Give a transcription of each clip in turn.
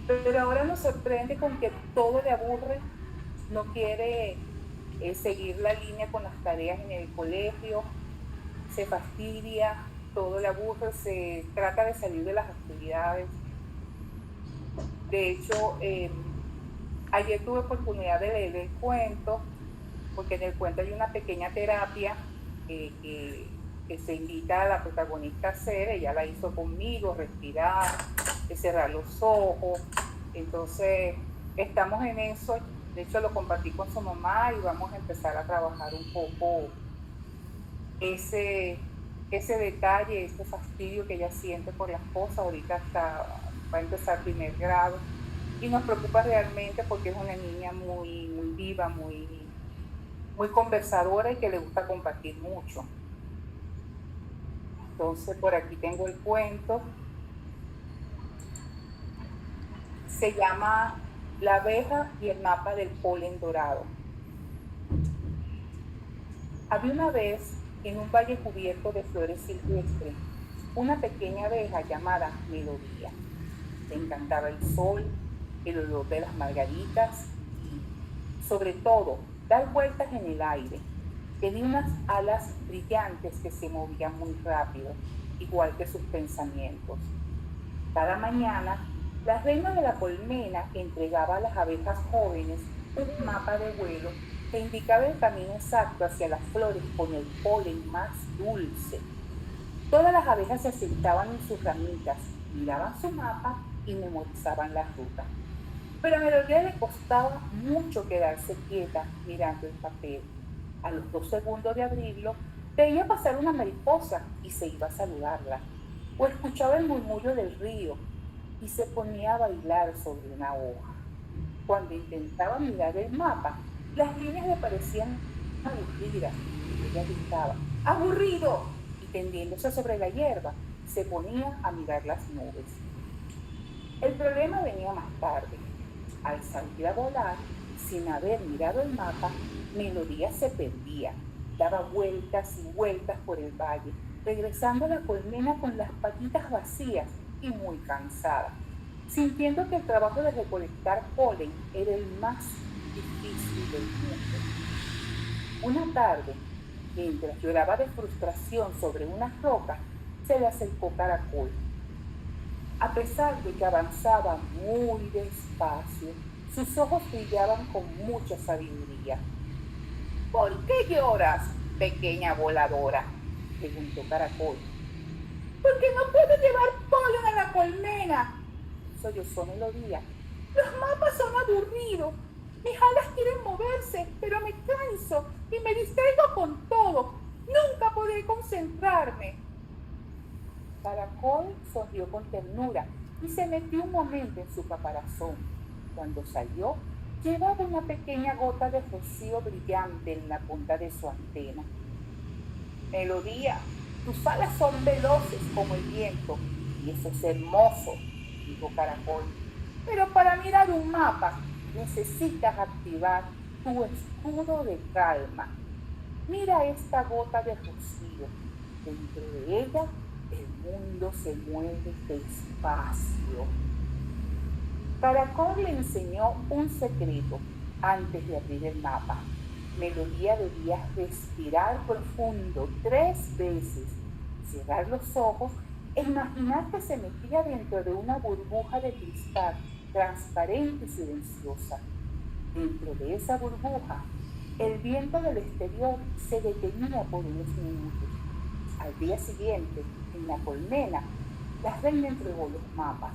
Pero ahora nos sorprende con que todo le aburre, no quiere seguir la línea con las tareas en el colegio, se fastidia, todo le aburre, se trata de salir de las actividades. De hecho, ayer tuve oportunidad de leer el cuento, porque en el cuento hay una pequeña terapia que se invita a la protagonista a hacer. Ella la hizo conmigo, respirar, cerrar los ojos. Entonces, estamos en eso. De hecho, lo compartí con su mamá y vamos a empezar a trabajar un poco ese, ese detalle, ese fastidio que ella siente por las cosas. Ahorita va a empezar primer grado y nos preocupa realmente porque es una niña muy viva, muy conversadora y que le gusta compartir mucho. Entonces, por aquí tengo el cuento. Se llama La abeja y el mapa del polen dorado. Había una vez, en un valle cubierto de flores silvestres, una pequeña abeja llamada Melodía. Le encantaba el sol, el olor de las margaritas y, sobre todo, dar vueltas en el aire. Tenía unas alas brillantes que se movían muy rápido, igual que sus pensamientos. Cada mañana, la reina de la colmena entregaba a las abejas jóvenes un mapa de vuelo que indicaba el camino exacto hacia las flores con el polen más dulce. Todas las abejas se sentaban en sus ramitas, miraban su mapa y memorizaban la ruta. Pero a Melodía le costaba mucho quedarse quieta mirando el papel. A los 2 segundos de abrirlo, veía pasar una mariposa y se iba a saludarla. O escuchaba el murmullo del río y se ponía a bailar sobre una hoja. Cuando intentaba mirar el mapa, las líneas le parecían aburridas. Ella gritaba, ¡aburrido! Y tendiéndose sobre la hierba, se ponía a mirar las nubes. El problema venía más tarde. Al salir a volar, sin haber mirado el mapa, Melodía se perdía. Daba vueltas y vueltas por el valle, regresando a la colmena con las patitas vacías y muy cansada, sintiendo que el trabajo de recolectar polen era el más difícil del mundo. Una tarde, mientras lloraba de frustración sobre una roca, se le acercó Caracol. A pesar de que avanzaba muy despacio, sus ojos brillaban con mucha sabiduría. ¿Por qué lloras, pequeña voladora?, preguntó Caracol. Porque no puedo llevar polen a la colmena, sollozó Melodía. Los mapas son aburridos. Mis alas quieren moverse, pero me canso y me distraigo con todo. Nunca podré concentrarme. Caracol sonrió con ternura y se metió un momento en su caparazón. Cuando salió, llevaba una pequeña gota de rocío brillante en la punta de su antena. Melodía, tus alas son veloces como el viento y eso es hermoso, dijo Caracol. Pero para mirar un mapa necesitas activar tu escudo de calma. Mira esta gota de rocío. Dentro de ella el mundo se mueve despacio. Caracol le enseñó un secreto antes de abrir el mapa. Melodía debía respirar profundo 3 veces, cerrar los ojos e imaginar que se metía dentro de una burbuja de cristal transparente y silenciosa. Dentro de esa burbuja, el viento del exterior se detenía por unos minutos. Al día siguiente, en la colmena, la reina entregó los mapas.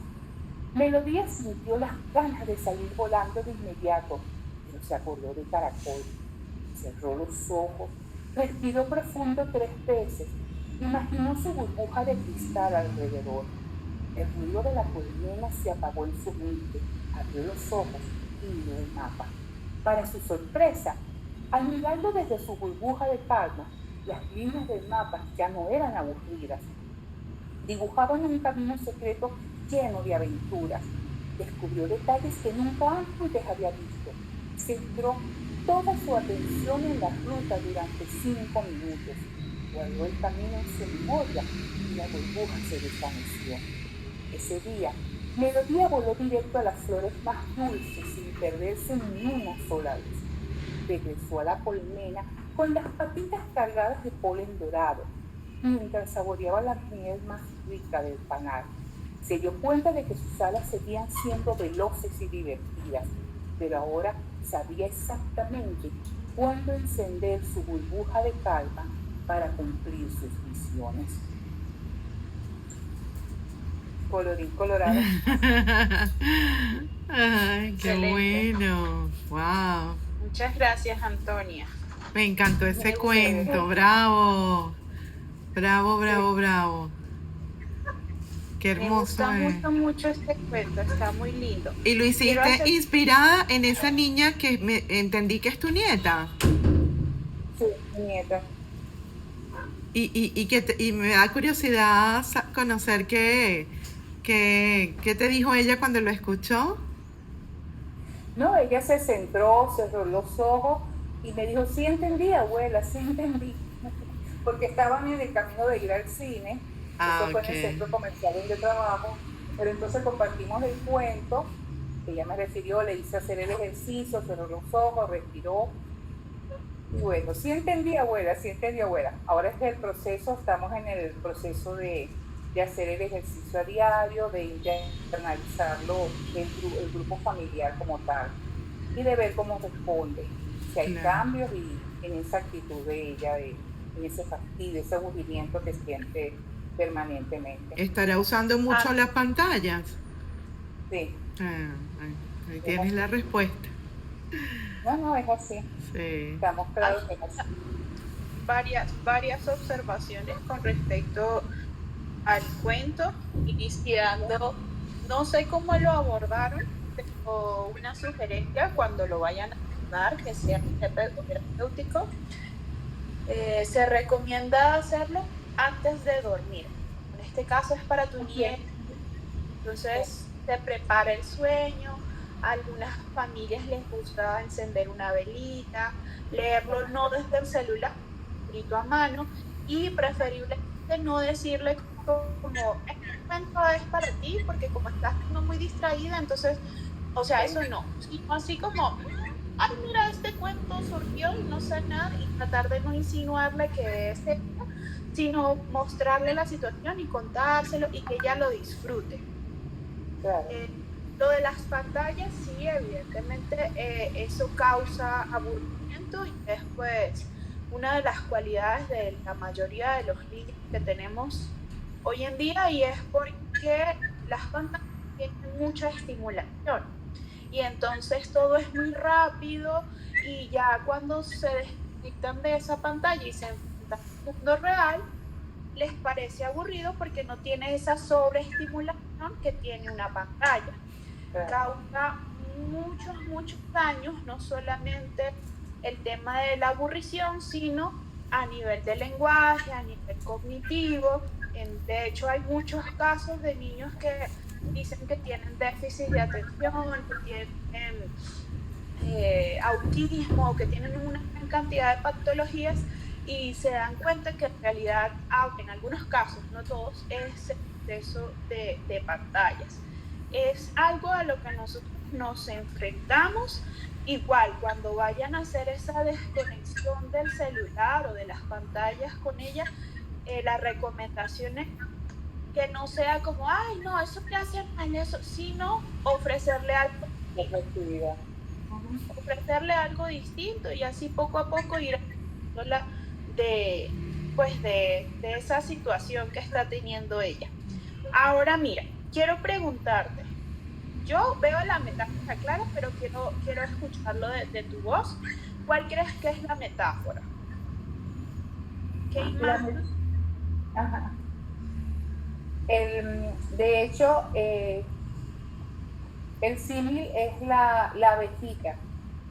Melodía sintió las ganas de salir volando de inmediato, pero se acordó de Caracol. Cerró los ojos, respiró profundo 3 veces, imaginó su burbuja de cristal alrededor. El ruido de la colmena se apagó en su mente, abrió los ojos y miró el mapa. Para su sorpresa, al mirarlo desde su burbuja de calma, las líneas del mapa ya no eran aburridas. Dibujaban un camino secreto lleno de aventuras. Descubrió detalles que nunca antes había visto. Centró toda su atención en la ruta durante 5 minutos. Guardó el camino en su memoria y la burbuja se desvaneció. Ese día, Melodía voló directo a las flores más dulces sin perderse ni una sola vez. Regresó a la colmena con las patitas cargadas de polen dorado, mientras saboreaba la miel más rica del panal. Se dio cuenta de que sus alas seguían siendo veloces y divertidas, pero ahora sabía exactamente cuándo encender su burbuja de calma para cumplir sus misiones. Colorín colorado. Ay, qué Excelente. bueno. Wow. Muchas gracias, Antonia. Me encantó ese Muy cuento. chévere. Bravo. Bravo, Sí, bravo, bravo. Qué Me hermoso gusta es. mucho este cuento, está muy lindo. Y lo Quiero hiciste hacer, inspirada en esa niña que me entendí que es tu nieta. sí, mi nieta. Y me da curiosidad conocer qué te dijo ella cuando lo escuchó. No, ella se centró, cerró los ojos y me dijo, sí entendí, abuela, sí entendí. Porque estaban en el camino de ir al cine, eso Ah, fue en ok. el centro comercial donde trabajo, pero entonces compartimos el cuento, ella me refirió, le hice hacer el ejercicio, cerró los ojos, respiró, y bueno, sí entendí, abuela. Ahora es el proceso, estamos en el proceso de hacer el ejercicio a diario, de internalizarlo, el grupo familiar como tal, y de ver cómo responde, si hay Claro. cambios y en esa actitud de ella, en ese fastidio, ese aburrimiento que siente permanentemente. ¿Estará usando mucho ah, las pantallas? Sí, Ah, ahí es tienes la así. respuesta. No, no, es así. Sí. Estamos hay claros que es así. varias observaciones con respecto al cuento, iniciando, no sé cómo lo abordaron, pero una sugerencia cuando lo vayan a abordar, que sea terapéutico, se recomienda hacerlo antes de dormir. En este caso es para tu Así es. nieta. Entonces se prepara el sueño, a algunas familias les gusta encender una velita, leerlo no desde el celular, escrito a mano, y preferiblemente no decirle como, este cuento es para ti, porque como estás no muy distraída, entonces, o sea, eso no, sino así como, ay, mira, este cuento surgió y no sé nada, y tratar de no insinuarle que es ella, sino mostrarle la situación y contárselo y que ella lo disfrute. Claro. Eh, lo de las pantallas, sí, evidentemente eso causa aburrimiento y es pues una de las cualidades de la mayoría de los niños que tenemos hoy en día y es porque las pantallas tienen mucha estimulación y entonces todo es muy rápido y ya cuando se desconectan de esa pantalla y se enfrentan al mundo real, les parece aburrido porque no tiene esa sobreestimulación que tiene una pantalla. Claro. Causa muchos daños, no solamente el tema de la aburrición, sino a nivel de lenguaje, a nivel cognitivo. De hecho, hay muchos casos de niños que dicen que tienen déficit de atención, que tienen autismo, que tienen una gran cantidad de patologías y se dan cuenta que en realidad, en algunos casos, no todos, es exceso de pantallas. Es algo a lo que nosotros nos enfrentamos. Igual, cuando vayan a hacer esa desconexión del celular o de las pantallas con ella, la recomendación es que no sea como, ay, no, eso te hace mal, eso, sino ofrecerle algo Otra distinto, actividad. Ujú. distinto y así poco a poco ir de, pues de esa situación que está teniendo ella. Ahora mira, quiero preguntarte, yo veo la metáfora clara, pero quiero escucharlo de tu voz. ¿Cuál crees que es la metáfora? ¿Qué La, imagen? ajá. De hecho, el símil es la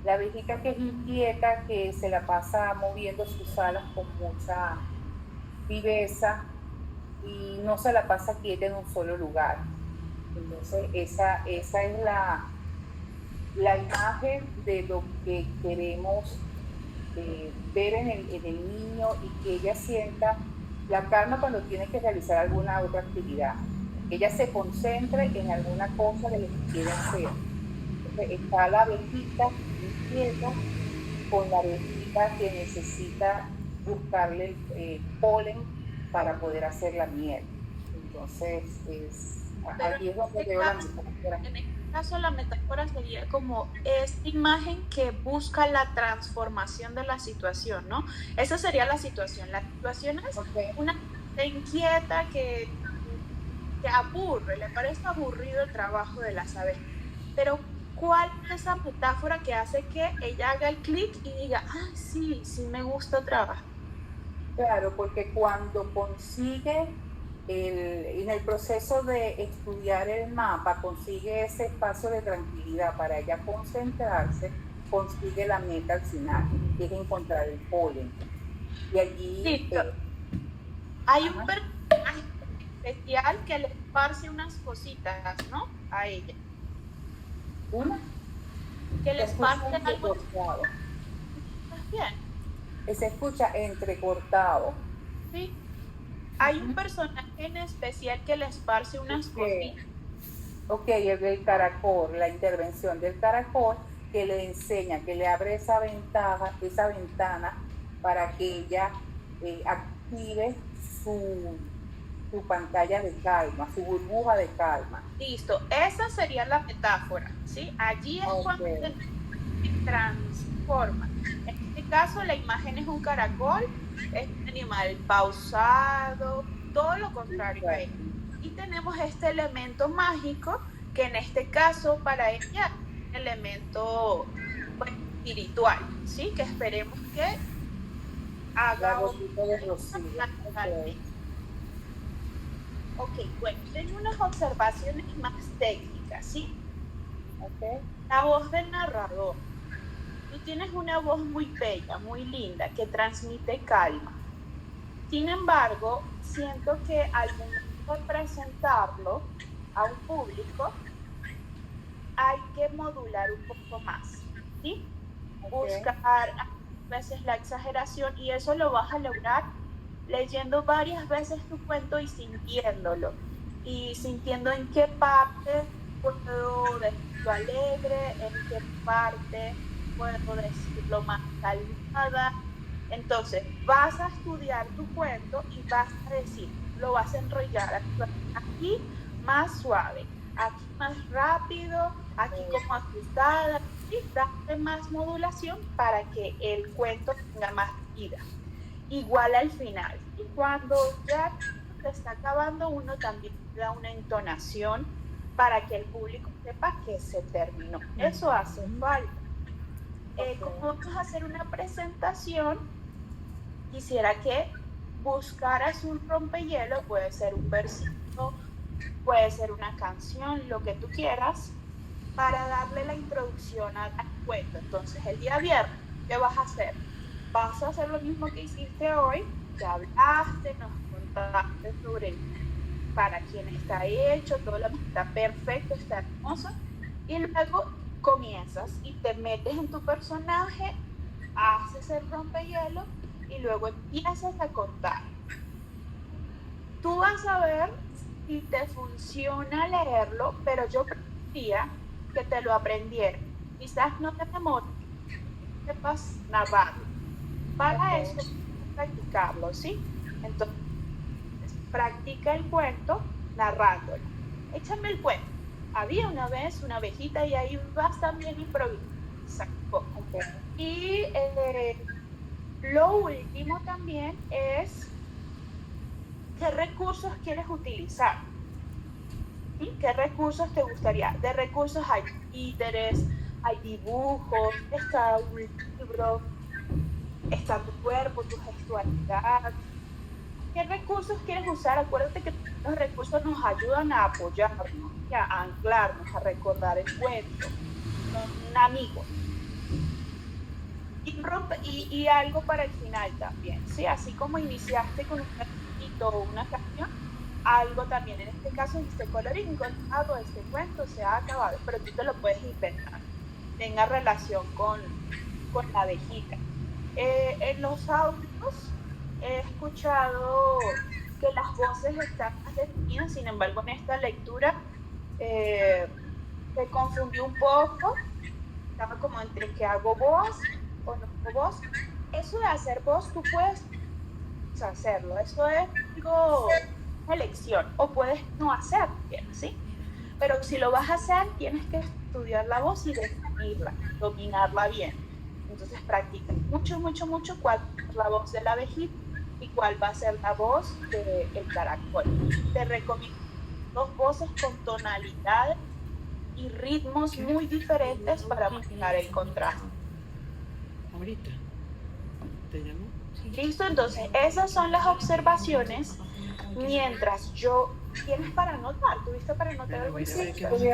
abejita que es inquieta, que se la pasa moviendo sus alas con mucha viveza y no se la pasa quieta en un solo lugar. Entonces, esa es la imagen de lo que queremos ver en el niño y que ella sienta la calma cuando tiene que realizar alguna otra actividad. ella se concentre en alguna cosa de lo que quiere hacer. Entonces, está la abejita inquieta con la abejita que necesita buscarle polen para poder hacer la miel. Entonces, Pero allí es donde veo la metáfora. en este caso la metáfora sería como esta imagen que busca la transformación de la situación, ¿no? Esa sería la situación. La situación es Okay. una inquieta que aburre, le parece aburrido el trabajo de las abejas. Pero ¿cuál es esa metáfora que hace que ella haga el clic y diga, ah, sí, sí me gusta trabajar? Claro, porque cuando consigue en el proceso de estudiar el mapa, consigue ese espacio de tranquilidad para ella concentrarse, consigue la meta al final, que es encontrar el polen. Y allí, Listo. Hay un ajá, personaje especial que le esparce unas cositas, ¿no? A ella. una Que le se escucha esparce algo. entrecortado, ¿Estás bien? se escucha entrecortado. Sí. Hay un personaje en especial que le esparce unas cositas. Ok, el del caracol, la intervención del caracol que le enseña, que le abre esa ventana para que ella active su pantalla de calma, su burbuja de calma. Listo. Esa sería la metáfora, ¿sí? Allí es cuando Okay. se transforma. En este caso, la imagen es un caracol, es un animal pausado, todo lo contrario a él. Y tenemos este elemento mágico que en este caso para ella es un elemento pues, espiritual, ¿sí? Que esperemos que La haga gotita de rocío. Okay. Ok, bueno, tengo unas observaciones más técnicas, ¿sí? Okay. La voz del narrador. Tú tienes una voz muy bella, muy linda, que transmite calma. Sin embargo, siento que al momento de presentarlo a un público, hay que modular un poco más, ¿sí? Buscar a veces la exageración y eso lo vas a lograr leyendo varias veces tu cuento y sintiéndolo. Y sintiendo en qué parte puedo decirlo alegre, en qué parte puedo decirlo más calmada. Entonces, vas a estudiar tu cuento y vas a decir, lo vas a enrollar aquí más suave, aquí más rápido, aquí como asustada, y darle más modulación para que el cuento tenga más vida. Igual al final. Y cuando ya se está acabando, uno también da una entonación para que el público sepa que se terminó. Eso hace falta. Como vamos a hacer una presentación, quisiera que buscaras un rompehielo, puede ser un versículo, puede ser una canción, lo que tú quieras, para darle la introducción al cuento. Entonces, el día viernes, ¿qué vas a hacer? Vas a hacer lo mismo que hiciste hoy, ya hablaste, nos contaste sobre para quién está hecho, todo lo que está perfecto, está hermoso, y luego comienzas y te metes en tu personaje, haces el rompehielo y luego empiezas a contar. Tú vas a ver si te funciona leerlo, pero yo preferiría que te lo aprendieras. Quizás no te memories, sepas narrarlo. Para eso, practicarlo, ¿sí? Entonces, practica el cuento narrándolo. Échame el cuento. Había una vez una abejita y ahí vas también improvisando. Y lo último también es qué recursos quieres utilizar. ¿Sí? ¿Qué recursos te gustaría? De recursos hay títeres, hay dibujos, está un libro, está tu cuerpo, tu gestualidad. ¿Qué recursos quieres usar? Acuérdate que los recursos nos ayudan a apoyarnos, a anclarnos, a recordar el cuento. Son amigos. Y algo para el final también, ¿sí? Así como iniciaste con un cuento o una canción, algo también. En este caso dice, colorín colorado, este cuento se ha acabado, pero tú te lo puedes inventar. Tenga relación con la abejita. En los audios he escuchado que las voces están más definidas. Sin embargo, en esta lectura se confundió un poco, estaba como entre que hago voz o no hago voz. Eso de hacer voz, tú puedes hacerlo, eso es algo, una elección, o puedes no hacerlo, ¿sí? Pero si lo vas a hacer, tienes que estudiar la voz y definirla, dominarla bien. Entonces practica mucho, mucho, mucho cuál es la voz de la abejita y cuál va a ser la voz del caracol. Te recomiendo 2 voces con tonalidades y ritmos muy diferentes para marcar el contraste. Ahorita. ¿Te llamo? Listo, entonces esas son las observaciones. Mientras yo, ¿tienes para anotar? ¿Tuviste para anotar algo? Estuve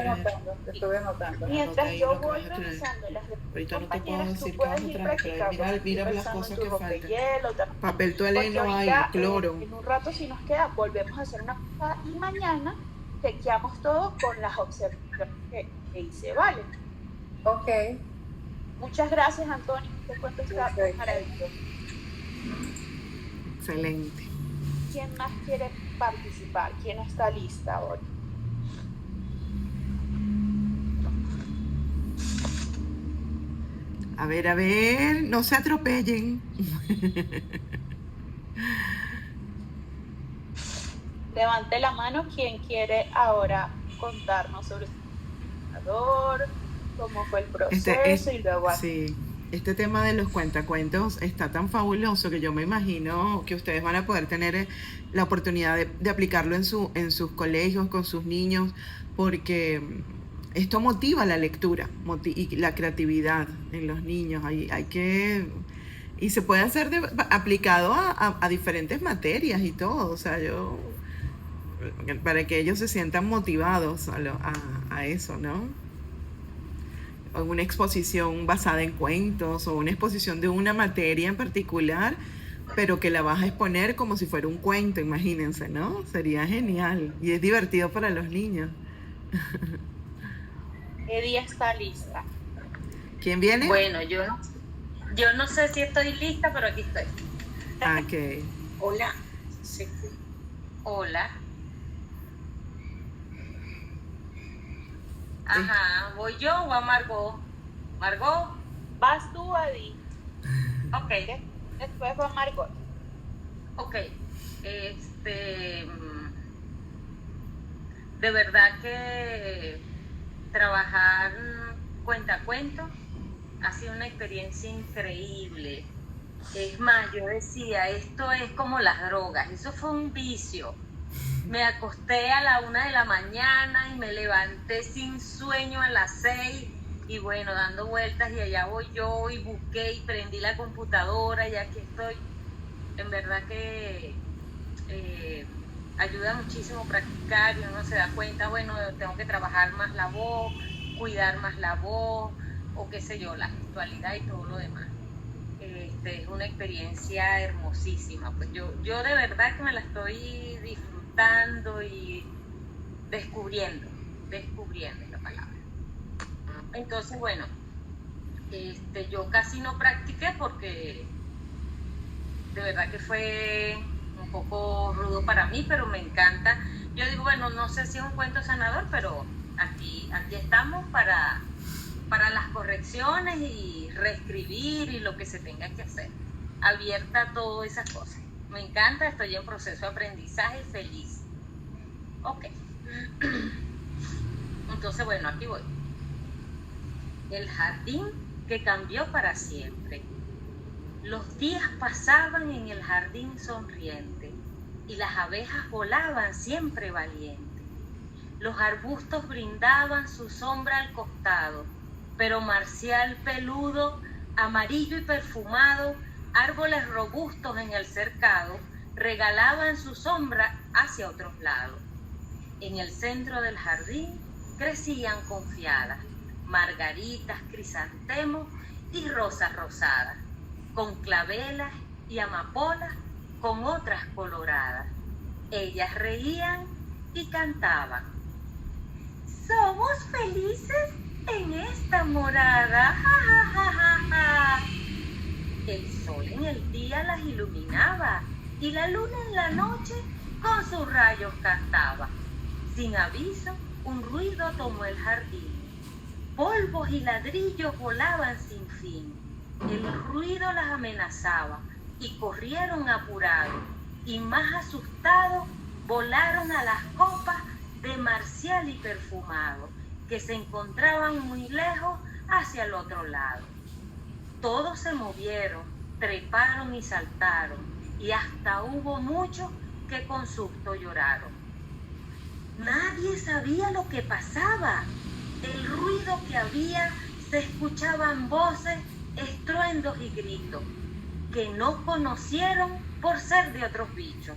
anotando. Mientras yo voy revisando las de mis Ahorita no te puedo compañeras, tú decir qué puedes vas a ir traer, pero practicando. mira las Pensando cosas en tu que faltan. rompehielo, Papel porque toalé no hay, ahorita, cloro. en un rato, si nos queda, volvemos a hacer una cosa y mañana chequeamos todo con las observaciones que hice, ¿vale? Ok. Muchas gracias, Antonio. Este cuento está Perfecto. maravilloso. Excelente. ¿Quién más quiere participar? ¿Quién está lista ahora? A ver, no se atropellen. Levante la mano quien quiere ahora contarnos sobre su entrenador, cómo fue el proceso y luego sí, este tema de los cuentacuentos está tan fabuloso que yo me imagino que ustedes van a poder tener la oportunidad de aplicarlo en sus colegios, con sus niños, porque esto motiva la lectura y la creatividad en los niños. Y se puede hacer aplicado a diferentes materias y todo. O sea, para que ellos se sientan motivados a eso, ¿no? Una exposición basada en cuentos o una exposición de una materia en particular, pero que la vas a exponer como si fuera un cuento, imagínense, ¿no? Sería genial y es divertido para los niños. Eddie está lista. ¿Quién viene? Bueno, yo no sé si estoy lista, pero aquí estoy. Ok. Hola. Sí. Hola. Ajá, ¿voy yo o va Margot? ¿Margot? Vas tú, Eddie. Ok. Después va Margot. Ok. De verdad que trabajar cuentacuentos ha sido una experiencia increíble. Es más, yo decía, esto es como las drogas, eso fue un vicio. Me acosté a la 1 de la mañana y me levanté sin sueño a las 6 y bueno, dando vueltas y allá voy yo y busqué y prendí la computadora y aquí estoy. En verdad que ayuda muchísimo practicar y uno se da cuenta, bueno, tengo que trabajar más la voz, cuidar más la voz o qué sé yo, la gestualidad y todo lo demás. Es una experiencia hermosísima, pues yo de verdad que me la estoy disfrutando y descubriendo la palabra. Entonces, bueno, yo casi no practiqué porque de verdad que fue un poco rudo para mí, pero me encanta. Yo digo, bueno, no sé si es un cuento sanador, pero aquí estamos para las correcciones y reescribir y lo que se tenga que hacer. Abierta a todas esas cosas. Me encanta, estoy en proceso de aprendizaje y feliz. Ok. Entonces, bueno, aquí voy. El jardín que cambió para siempre. Los días pasaban en el jardín sonriente y las abejas volaban siempre valientes. Los arbustos brindaban su sombra al costado, pero marcial peludo, amarillo y perfumado, árboles robustos en el cercado, regalaban su sombra hacia otros lados. En el centro del jardín crecían confiadas, margaritas, crisantemos y rosas rosadas, con clavelas y amapolas con otras coloradas. Ellas reían y cantaban. Somos felices en esta morada, ja, ja, ja, ja, ja. El sol en el día las iluminaba y la luna en la noche con sus rayos cantaba. Sin aviso, un ruido tomó el jardín. Polvos y ladrillos volaban sin fin. El ruido las amenazaba y corrieron apurados, y más asustados volaron a las copas de Marcial y Perfumado, que se encontraban muy lejos hacia el otro lado. Todos se movieron, treparon y saltaron, y hasta hubo muchos que con susto lloraron. Nadie sabía lo que pasaba. El ruido que había, se escuchaban voces, estruendos y gritos, que no conocieron por ser de otros bichos.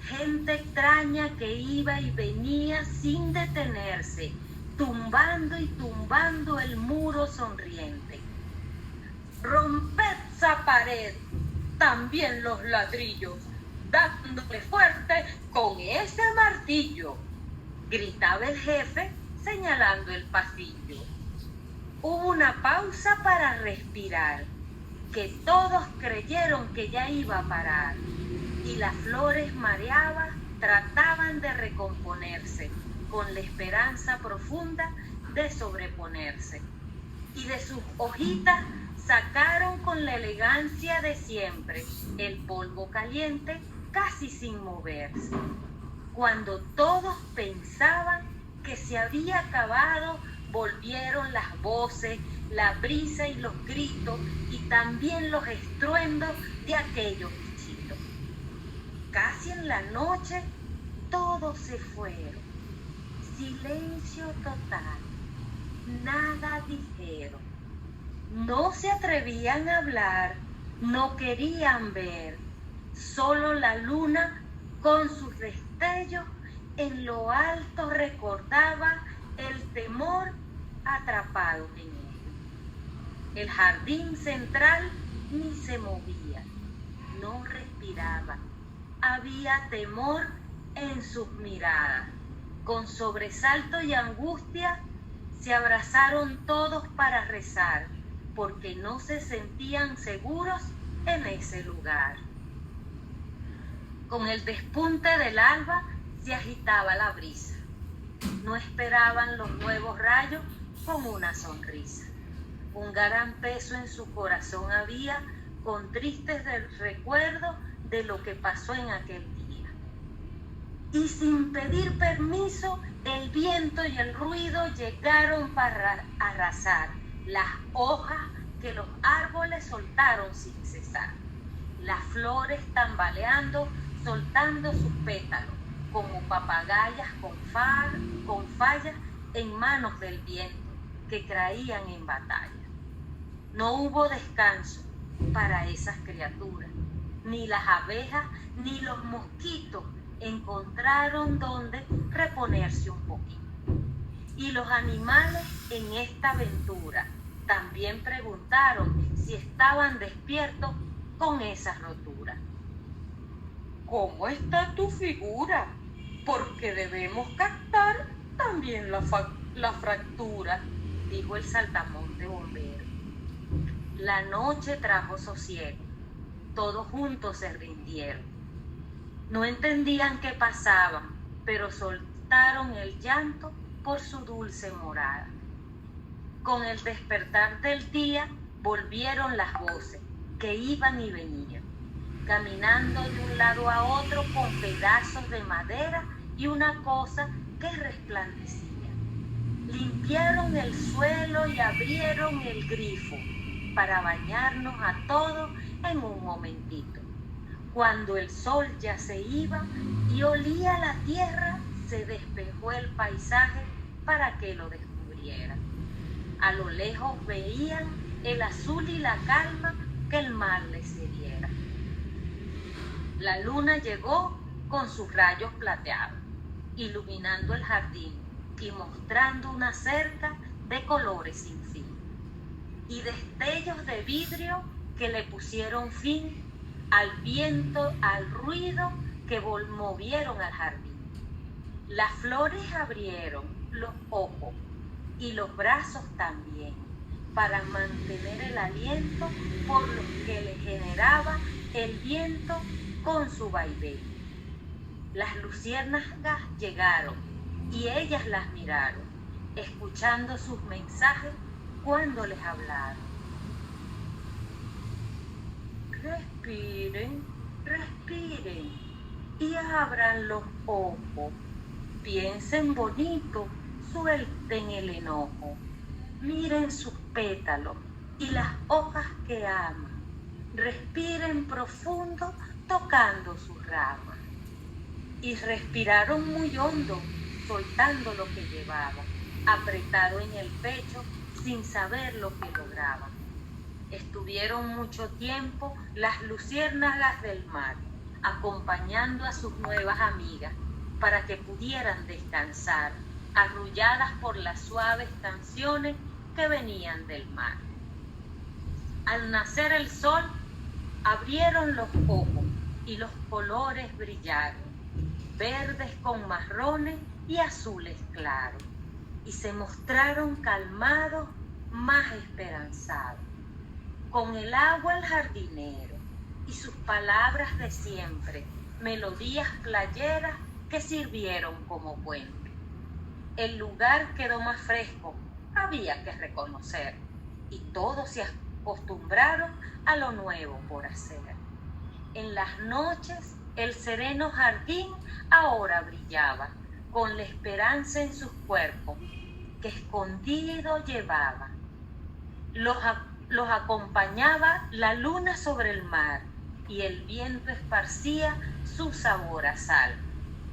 Gente extraña que iba y venía sin detenerse, tumbando y tumbando el muro sonriente. Romped esa pared, también los ladrillos, dándole fuerte con ese martillo, gritaba el jefe señalando el pasillo. Hubo una pausa para respirar, que todos creyeron que ya iba a parar, y las flores mareadas trataban de recomponerse con la esperanza profunda de sobreponerse, y de sus hojitas sacaron con la elegancia de siempre el polvo caliente casi sin moverse. Cuando todos pensaban que se había acabado, volvieron las voces, la brisa y los gritos, y también los estruendos de aquellos bichitos. Casi en la noche todos se fueron. Silencio total. Nada dijeron. No se atrevían a hablar, no querían ver. Solo la luna con sus destellos en lo alto recordaba el temor atrapado en él. El jardín central ni se movía, no respiraba. Había temor en sus miradas. Con sobresalto y angustia se abrazaron todos para rezar, porque no se sentían seguros en ese lugar. Con el despunte del alba se agitaba la brisa. No esperaban los nuevos rayos con una sonrisa. Un gran peso en su corazón había, con tristes recuerdos de lo que pasó en aquel día. Y sin pedir permiso, el viento y el ruido llegaron para arrasar las hojas que los árboles soltaron sin cesar. Las flores tambaleando, soltando sus pétalos, como papagayas con fallas en manos del viento que caían en batalla. No hubo descanso para esas criaturas, ni las abejas ni los mosquitos encontraron donde reponerse un poquito. Y los animales en esta aventura también preguntaron si estaban despiertos con esas roturas. ¿Cómo está tu figura? Porque debemos captar también la fractura, dijo el saltamonte bombero. La noche trajo sosiego, todos juntos se rindieron. No entendían qué pasaba, pero soltaron el llanto por su dulce morada. Con el despertar del día volvieron las voces que iban y venían, caminando de un lado a otro con pedazos de madera y una cosa que resplandecía. Limpiaron el suelo y abrieron el grifo para bañarnos a todos en un momentito. Cuando el sol ya se iba y olía la tierra, se despejó el paisaje para que lo descubrieran. A lo lejos veían el azul y la calma que el mar les cediera. La luna llegó con sus rayos plateados, iluminando el jardín y mostrando una cerca de colores sin fin, y destellos de vidrio que le pusieron fin al viento, al ruido que movieron al jardín. Las flores abrieron los ojos y los brazos también, para mantener el aliento por lo que le generaba el viento con su vaivén. Las luciérnagas llegaron y ellas las miraron, escuchando sus mensajes cuando les hablaron. Respiren, respiren y abran los ojos. Piensen bonito, suelten el enojo. Miren sus pétalos y las hojas que aman. Respiren profundo, tocando sus ramas. Y respiraron muy hondo, soltando lo que llevaban, apretado en el pecho, sin saber lo que lograban. Estuvieron mucho tiempo las luciérnagas del mar, acompañando a sus nuevas amigas, para que pudieran descansar, arrulladas por las suaves canciones que venían del mar. Al nacer el sol, abrieron los ojos y los colores brillaron, verdes con marrones y azules claros, y se mostraron calmados, más esperanzados. Con el agua el jardinero y sus palabras de siempre, melodías playeras que sirvieron como puente. El lugar quedó más fresco, había que reconocer, y todos se acostumbraron a lo nuevo por hacer. En las noches el sereno jardín ahora brillaba, con la esperanza en sus cuerpos, que escondido llevaba. Los acompañaba la luna sobre el mar, y el viento esparcía su sabor a sal.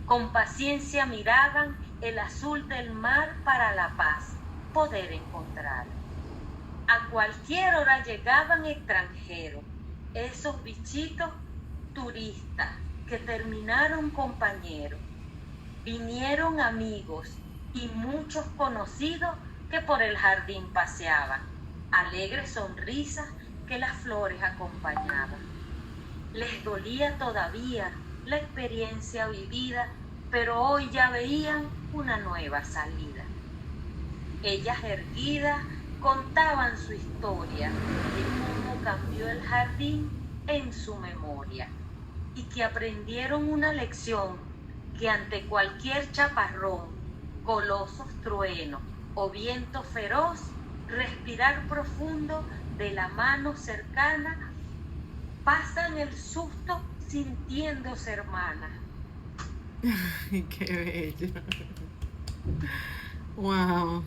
Con paciencia miraban el azul del mar para la paz poder encontrar. A cualquier hora llegaban extranjeros, esos bichitos turistas que terminaron compañeros. Vinieron amigos y muchos conocidos que por el jardín paseaban, alegres sonrisas que las flores acompañaban. Les dolía todavía la experiencia vivida, pero hoy ya veían una nueva salida. Ellas erguidas contaban su historia de cómo cambió el jardín en su memoria, y que aprendieron una lección, que ante cualquier chaparrón, colosos truenos o viento feroz, respirar profundo de la mano cercana, pasan el susto sintiéndose hermanas. Qué bello. Wow.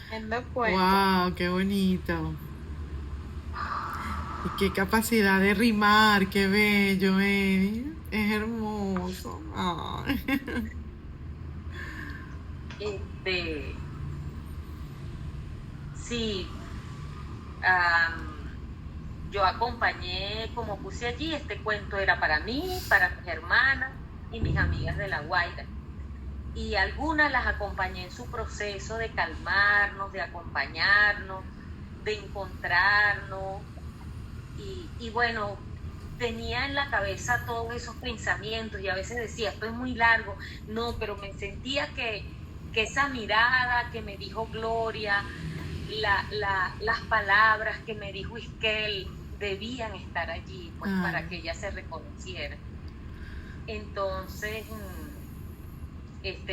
Tremendo cuento. Wow, qué bonito. Y qué capacidad de rimar, qué bello, es hermoso. Ay. Sí, yo acompañé, como puse allí, este cuento era para mí, para mis hermanas y mis amigas de La Guaira. Y algunas las acompañé en su proceso de calmarnos, de acompañarnos, de encontrarnos. Y bueno, tenía en la cabeza todos esos pensamientos y a veces decía, esto es muy largo. No, pero me sentía que esa mirada que me dijo Gloria, las palabras que me dijo Isquel, debían estar allí, pues, para que ella se reconociera. Entonces,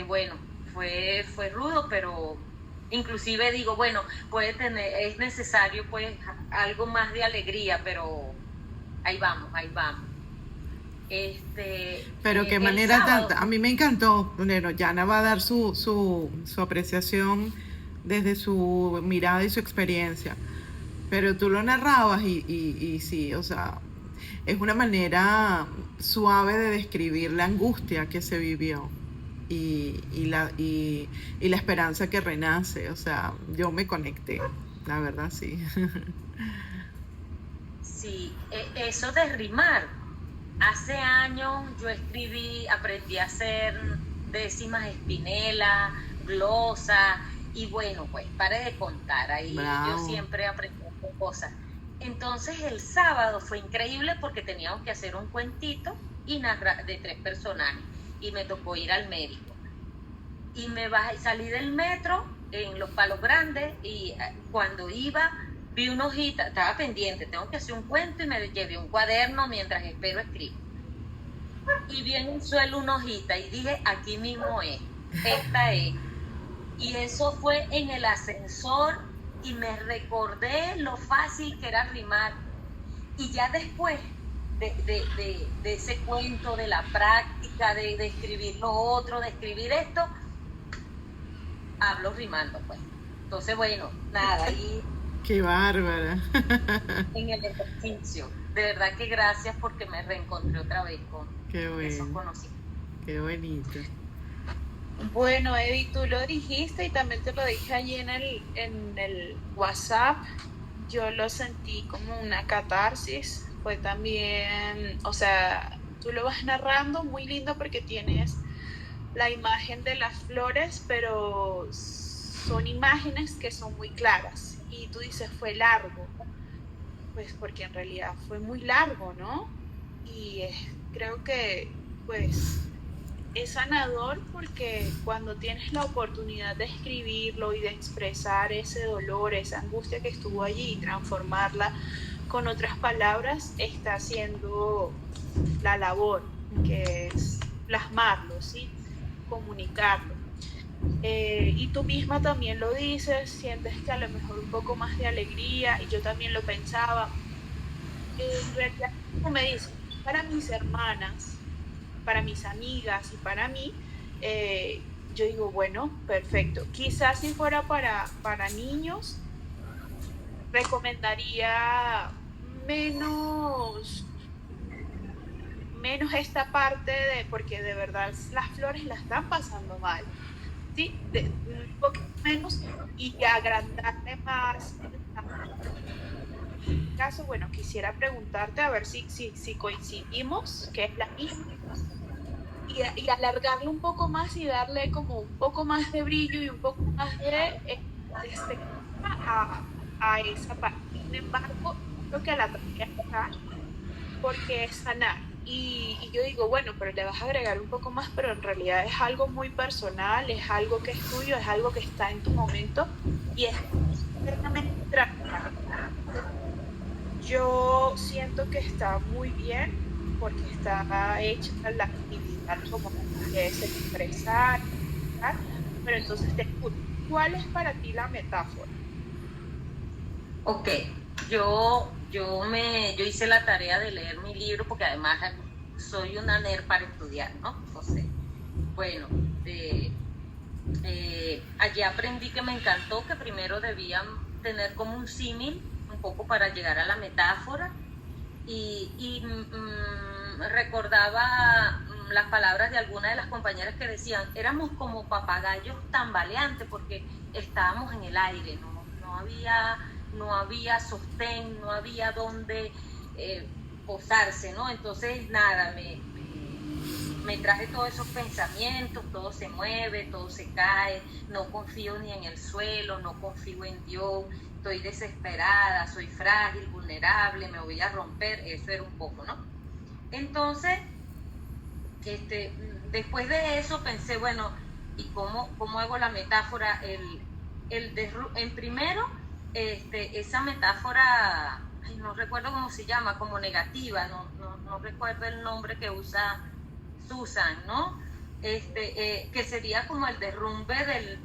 bueno, fue rudo, pero inclusive digo, bueno, es necesario pues algo más de alegría, pero ahí vamos. Pero qué manera tanta, a mí me encantó. Bueno, Yana va a dar su apreciación desde su mirada y su experiencia, pero tú lo narrabas y sí, o sea, es una manera suave de describir la angustia que se vivió y la esperanza que renace. O sea, yo me conecté, la verdad, sí. Sí, eso de rimar. Hace años yo aprendí a hacer décimas espinela, glosa, y bueno, pues paré de contar ahí. Bravo. Yo siempre aprendí cosas. Entonces el sábado fue increíble porque teníamos que hacer un cuentito y narrar de 3 personajes, y me tocó ir al médico. Y salí del metro en Los Palos Grandes, y cuando iba vi una hojita, estaba pendiente, tengo que hacer un cuento, y me llevé un cuaderno mientras espero escribo. y vi en el suelo una hojita y dije, aquí mismo es, esta es. Y eso fue en el ascensor y me recordé lo fácil que era rimar. Y ya después de ese cuento, de la práctica, de escribir lo otro, de escribir esto, hablo rimando, pues. Entonces, bueno, nada, ahí Qué bárbara. en el ejercicio. De verdad que gracias porque me reencontré otra vez con Qué esos bueno, conocimientos. qué bonito. Bueno, Eddie, tú lo dijiste y también te lo dije allí en el WhatsApp. Yo lo sentí como una catarsis. Fue también, o sea, tú lo vas narrando muy lindo porque tienes la imagen de las flores, pero son imágenes que son muy claras. Y tú dices, fue largo, pues porque en realidad fue muy largo, ¿no? Y creo que, pues, es sanador porque cuando tienes la oportunidad de escribirlo y de expresar ese dolor, esa angustia que estuvo allí y transformarla con otras palabras, está haciendo la labor, que es plasmarlo, ¿sí? Comunicarlo. Y tú misma también lo dices, sientes que a lo mejor un poco más de alegría, y yo también lo pensaba. En realidad, como me dices, para mis hermanas, para mis amigas y para mí, yo digo, bueno, perfecto. Quizás si fuera para niños, recomendaría menos, menos esta parte de, porque de verdad las flores la están pasando mal, ¿sí? Un poquito menos y agrandarle más. En este caso, bueno, quisiera preguntarte a ver si coincidimos, que es la misma, y alargarle un poco más y darle como un poco más de brillo y un poco más de perspectiva a esa parte. Sin embargo, creo que la tarea está porque es sanar. Y yo digo, bueno, pero le vas a agregar un poco más, pero en realidad es algo muy personal, es algo que es tuyo, es algo que está en tu momento y es completamente tratable. Yo siento que está muy bien porque está hecha la actividad como que es expresar, pero entonces te escucho. ¿Cuál es para ti la metáfora? Ok, yo hice la tarea de leer mi libro porque además soy una nerd para estudiar, ¿no? Entonces, bueno, allí aprendí que me encantó que primero debían tener como un símil, un poco para llegar a la metáfora, y recordaba las palabras de algunas de las compañeras que decían, éramos como papagayos tambaleantes porque estábamos en el aire, no había sostén, no había dónde posarse, ¿no? Entonces, nada, me traje todos esos pensamientos, todo se mueve, todo se cae, no confío ni en el suelo, no confío en Dios, estoy desesperada, soy frágil, vulnerable, me voy a romper, eso era un poco, ¿no? Entonces, después de eso pensé, bueno, ¿y cómo hago la metáfora? En primero, esa metáfora, ay, no recuerdo cómo se llama, como negativa, no recuerdo el nombre que usa Susan, ¿no? Que sería como el derrumbe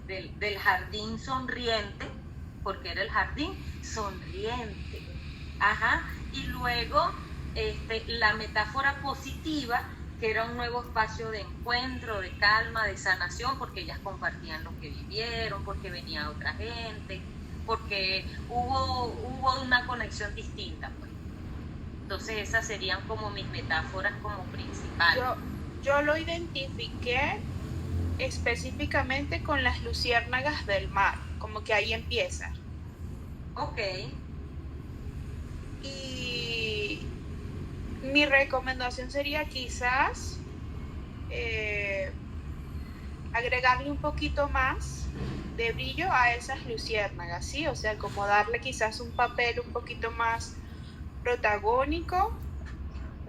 del jardín sonriente, porque era el jardín sonriente. Ajá. Y luego la metáfora positiva, que era un nuevo espacio de encuentro, de calma, de sanación, porque ellas compartían lo que vivieron, porque venía otra gente, porque hubo una conexión distinta, pues. Entonces esas serían como mis metáforas como principales. Yo lo identifiqué específicamente con las luciérnagas del mar, como que ahí empieza. Ok. Y mi recomendación sería quizás agregarle un poquito más de brillo a esas luciérnagas, ¿sí? O sea, como darle quizás un papel un poquito más protagónico.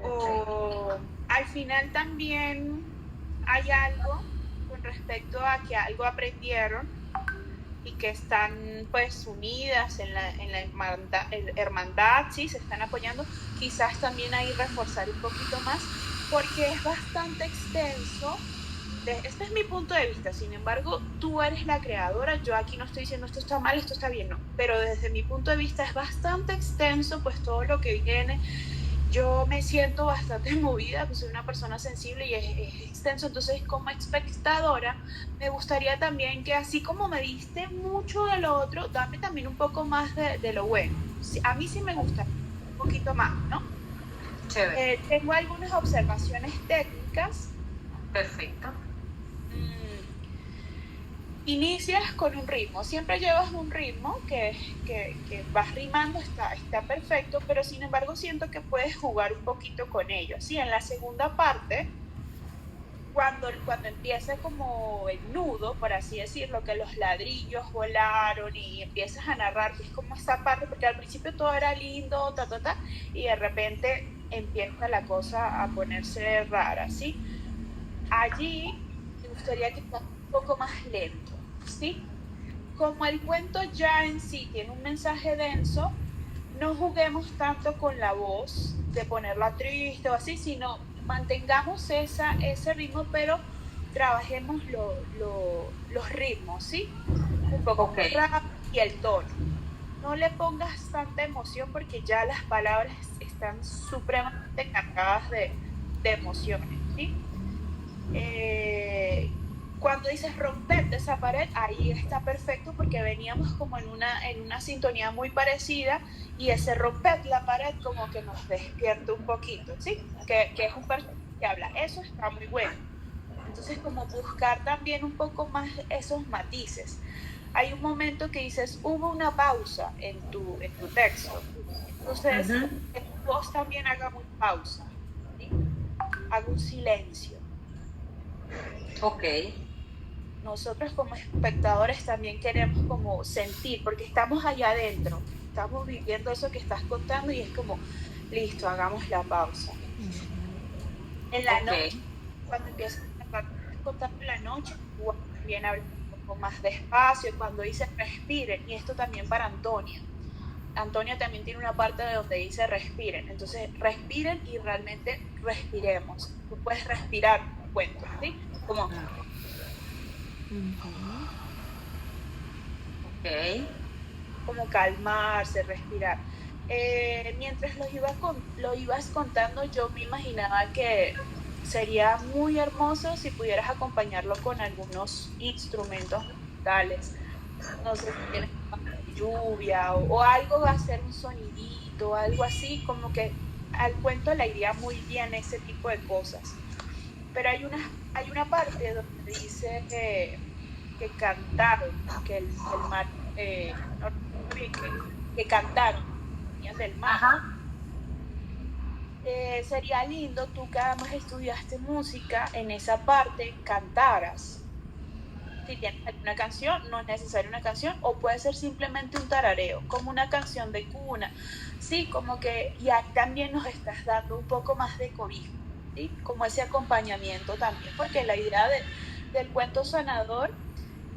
O al final también hay algo con respecto a que algo aprendieron y que están pues unidas en la hermandad, ¿sí? Se están apoyando. Quizás también ahí reforzar un poquito más porque es bastante extenso. Este es mi punto de vista, sin embargo, tú eres la creadora, yo aquí no estoy diciendo esto está mal, esto está bien, no, pero desde mi punto de vista es bastante extenso, pues todo lo que viene, yo me siento bastante movida, pues soy una persona sensible y es extenso, entonces como espectadora me gustaría también que así como me diste mucho de lo otro, dame también un poco más de lo bueno. Sí, a mí sí me gusta un poquito más, ¿no? Chévere. Tengo algunas observaciones técnicas. Perfecto. Inicias con un ritmo, siempre llevas un ritmo que vas rimando, está perfecto, pero sin embargo siento que puedes jugar un poquito con ello. Sí, en la segunda parte, cuando empieza como el nudo, por así decirlo, que los ladrillos volaron y empiezas a narrar, que es como esta parte, porque al principio todo era lindo, y de repente empieza la cosa a ponerse rara, ¿sí? Allí me gustaría que fuera un poco más lento, ¿sí? Como el cuento ya en sí tiene un mensaje denso, no juguemos tanto con la voz de ponerla triste o así, sino mantengamos ese ritmo, pero trabajemos los ritmos, ¿sí? Un poco más rápido y el tono. No le pongas tanta emoción porque ya las palabras están supremamente cargadas de emociones, ¿sí? Cuando dices romper esa pared, ahí está perfecto porque veníamos como en una sintonía muy parecida y ese romper la pared como que nos despierta un poquito, ¿sí? Que es un personaje que habla, eso está muy bueno. Entonces como buscar también un poco más esos matices. Hay un momento que dices, hubo una pausa en tu texto. Entonces, vos también haga una pausa, ¿sí? Haga un silencio. Ok. Nosotros como espectadores también queremos como sentir, porque estamos allá adentro, estamos viviendo eso que estás contando y es como, listo, hagamos la pausa. En la noche, cuando empiezas a contar la noche, también hablas un poco más despacio, cuando dice respiren, y esto también para Antonia. Antonia también tiene una parte de donde dice respiren, entonces respiren y realmente respiremos. Tú puedes respirar, cuento, ¿sí? Como... Ok. Como calmarse, respirar. Mientras lo ibas contando, yo me imaginaba que sería muy hermoso si pudieras acompañarlo con algunos instrumentos musicales. No sé si tienes lluvia o algo, va a ser un sonidito, algo así, como que al cuento le iría muy bien ese tipo de cosas. Pero hay una parte donde dice que cantaron, que el mar, no, que cantaron del mar. Sería lindo tú que además estudiaste música, en esa parte cantaras. Si tienes alguna canción, no es necesaria una canción, o puede ser simplemente un tarareo, como una canción de cuna. Sí, como que, y ahí también nos estás dando un poco más de cobijo, ¿sí? Como ese acompañamiento también, porque la idea del cuento sanador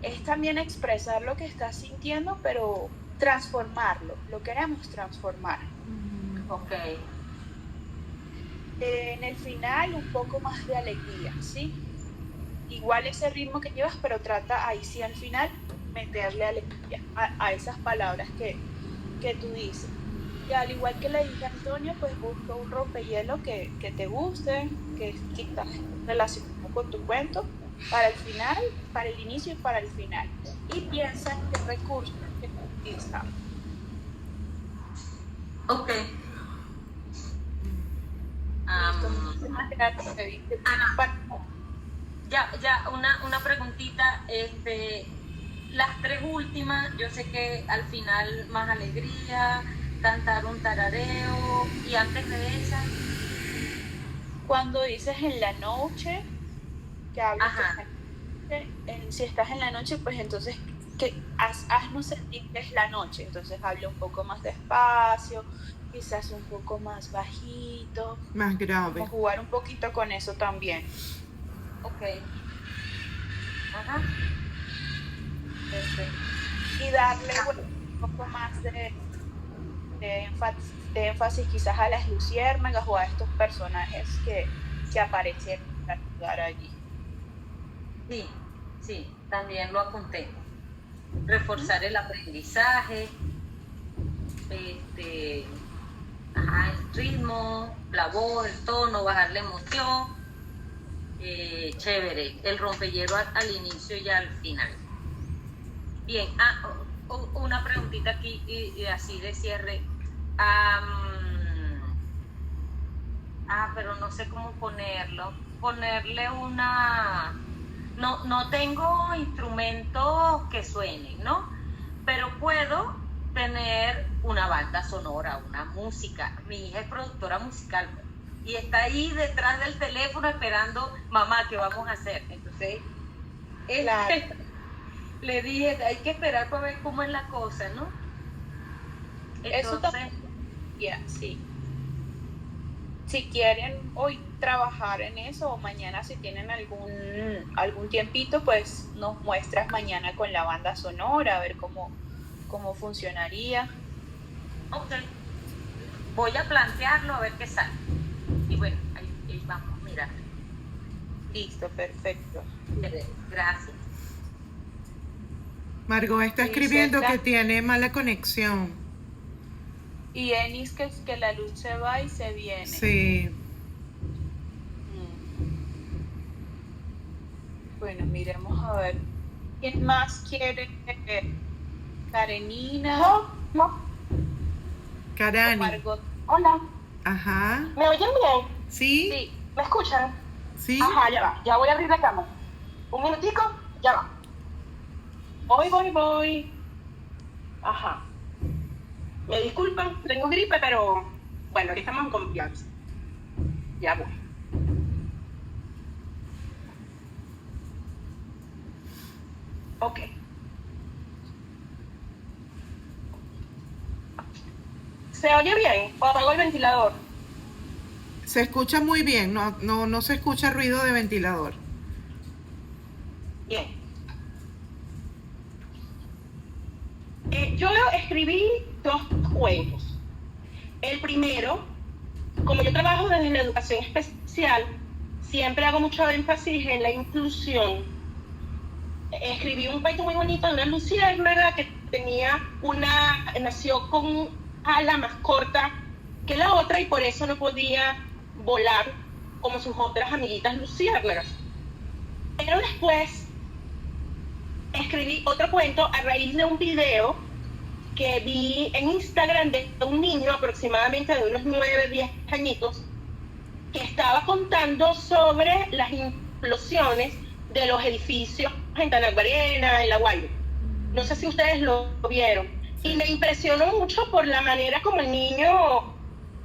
es también expresar lo que estás sintiendo, pero transformarlo, lo queremos transformar. Ok. En el final un poco más de alegría, ¿sí? Igual ese ritmo que llevas, pero trata ahí sí al final meterle alegría a esas palabras que tú dices. Y al igual que le dije a Antonio, pues busca un rompehielo que te guste, que estás relacionado con tu cuento, para el final, para el inicio y para el final. Y piensa en qué recursos que utilizamos. Ok. Ya, una preguntita, las tres últimas, yo sé que al final más alegría, cantar un tarareo, y antes de esa. Cuando dices en la noche, que hablas si estás en la noche, pues entonces haznos sentir que es la noche, entonces habla un poco más despacio, quizás un poco más bajito, más grave. como jugar un poquito con eso también. Ok. Ajá. Y darle un poco más de énfasis quizás a las luciérnagas o a estos personajes que se apareciera para jugar allí. Sí, sí, también lo apunté. Reforzar el aprendizaje, el ritmo, la voz, el tono, bajar la emoción. Chévere, el rompehielo al inicio y al final. Bien, una preguntita aquí y así de cierre. Pero no sé cómo ponerlo. Ponerle una... No tengo instrumentos que suenen, ¿no? Pero puedo tener una banda sonora, una música. Mi hija es productora musical y está ahí detrás del teléfono esperando, mamá, ¿qué vamos a hacer? Entonces, Claro. le dije, hay que esperar para ver cómo es la cosa, ¿no? Eso Entonces, también, sí. Si quieren hoy trabajar en eso o mañana si tienen algún tiempito, pues nos muestras mañana con la banda sonora, a ver cómo funcionaría. ok, voy a plantearlo a ver qué sale. Y bueno, ahí vamos, mira. Listo, perfecto. Gracias. Margot está Sí, escribiendo Sandra. que tiene mala conexión. Y Enis, que la luz se va y se viene. Sí. Bueno, miremos a ver. ¿Quién más quiere? Karenina. No, o Karani. Margot. hola. Ajá. ¿Me oyen bien? ¿Sí? Sí, ¿Me escuchan? ¿Sí? Ajá, ya va. Ya voy a abrir la cámara. Un minutico, ya va. Voy. Ajá. Me disculpan, tengo gripe, pero bueno, aquí estamos en confianza. Ya voy. Ok. ¿Se oye bien? ¿O apago el ventilador? Se escucha muy bien, no se escucha ruido de ventilador. Bien. Yo escribí 2 cuentos. El primero, como yo trabajo desde la educación especial, siempre hago mucho énfasis en la inclusión. Escribí un cuento muy bonito de una luciérnaga que nació con un ala más corta que la otra y por eso no podía volar como sus otras amiguitas luciérnagas. Pero después escribí otro cuento a raíz de un video que vi en Instagram de un niño aproximadamente de unos 9, 10 añitos que estaba contando sobre las implosiones de los edificios en Tanaguarena, en La Guaira. No sé si ustedes lo vieron. Y me impresionó mucho por la manera como el niño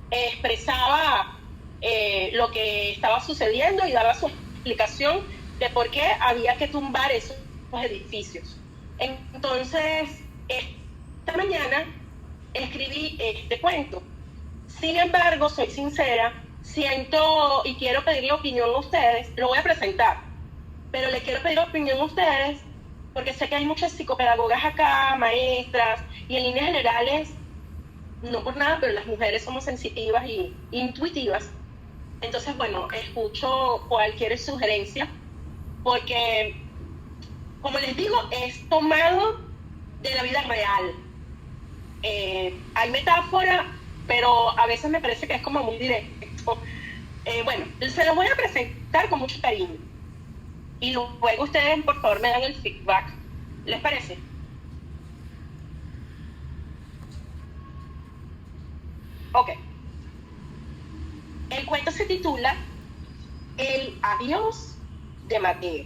expresaba lo que estaba sucediendo y daba su explicación de por qué había que tumbar esos edificios. Entonces, esta mañana escribí este cuento. Sin embargo, soy sincera, siento y quiero pedirle opinión a ustedes, lo voy a presentar, pero le quiero pedir opinión a ustedes porque sé que hay muchas psicopedagogas acá, maestras, y en líneas generales, no por nada, pero las mujeres somos sensitivas y intuitivas. Entonces, bueno, escucho cualquier sugerencia, porque, como les digo, es tomado de la vida real. Hay metáfora, pero a veces me parece que es como muy directo. Bueno, se lo voy a presentar con mucho cariño. Y luego ustedes, por favor, me dan el feedback. ¿Les parece? Ok. El cuento se titula El adiós de Mateo.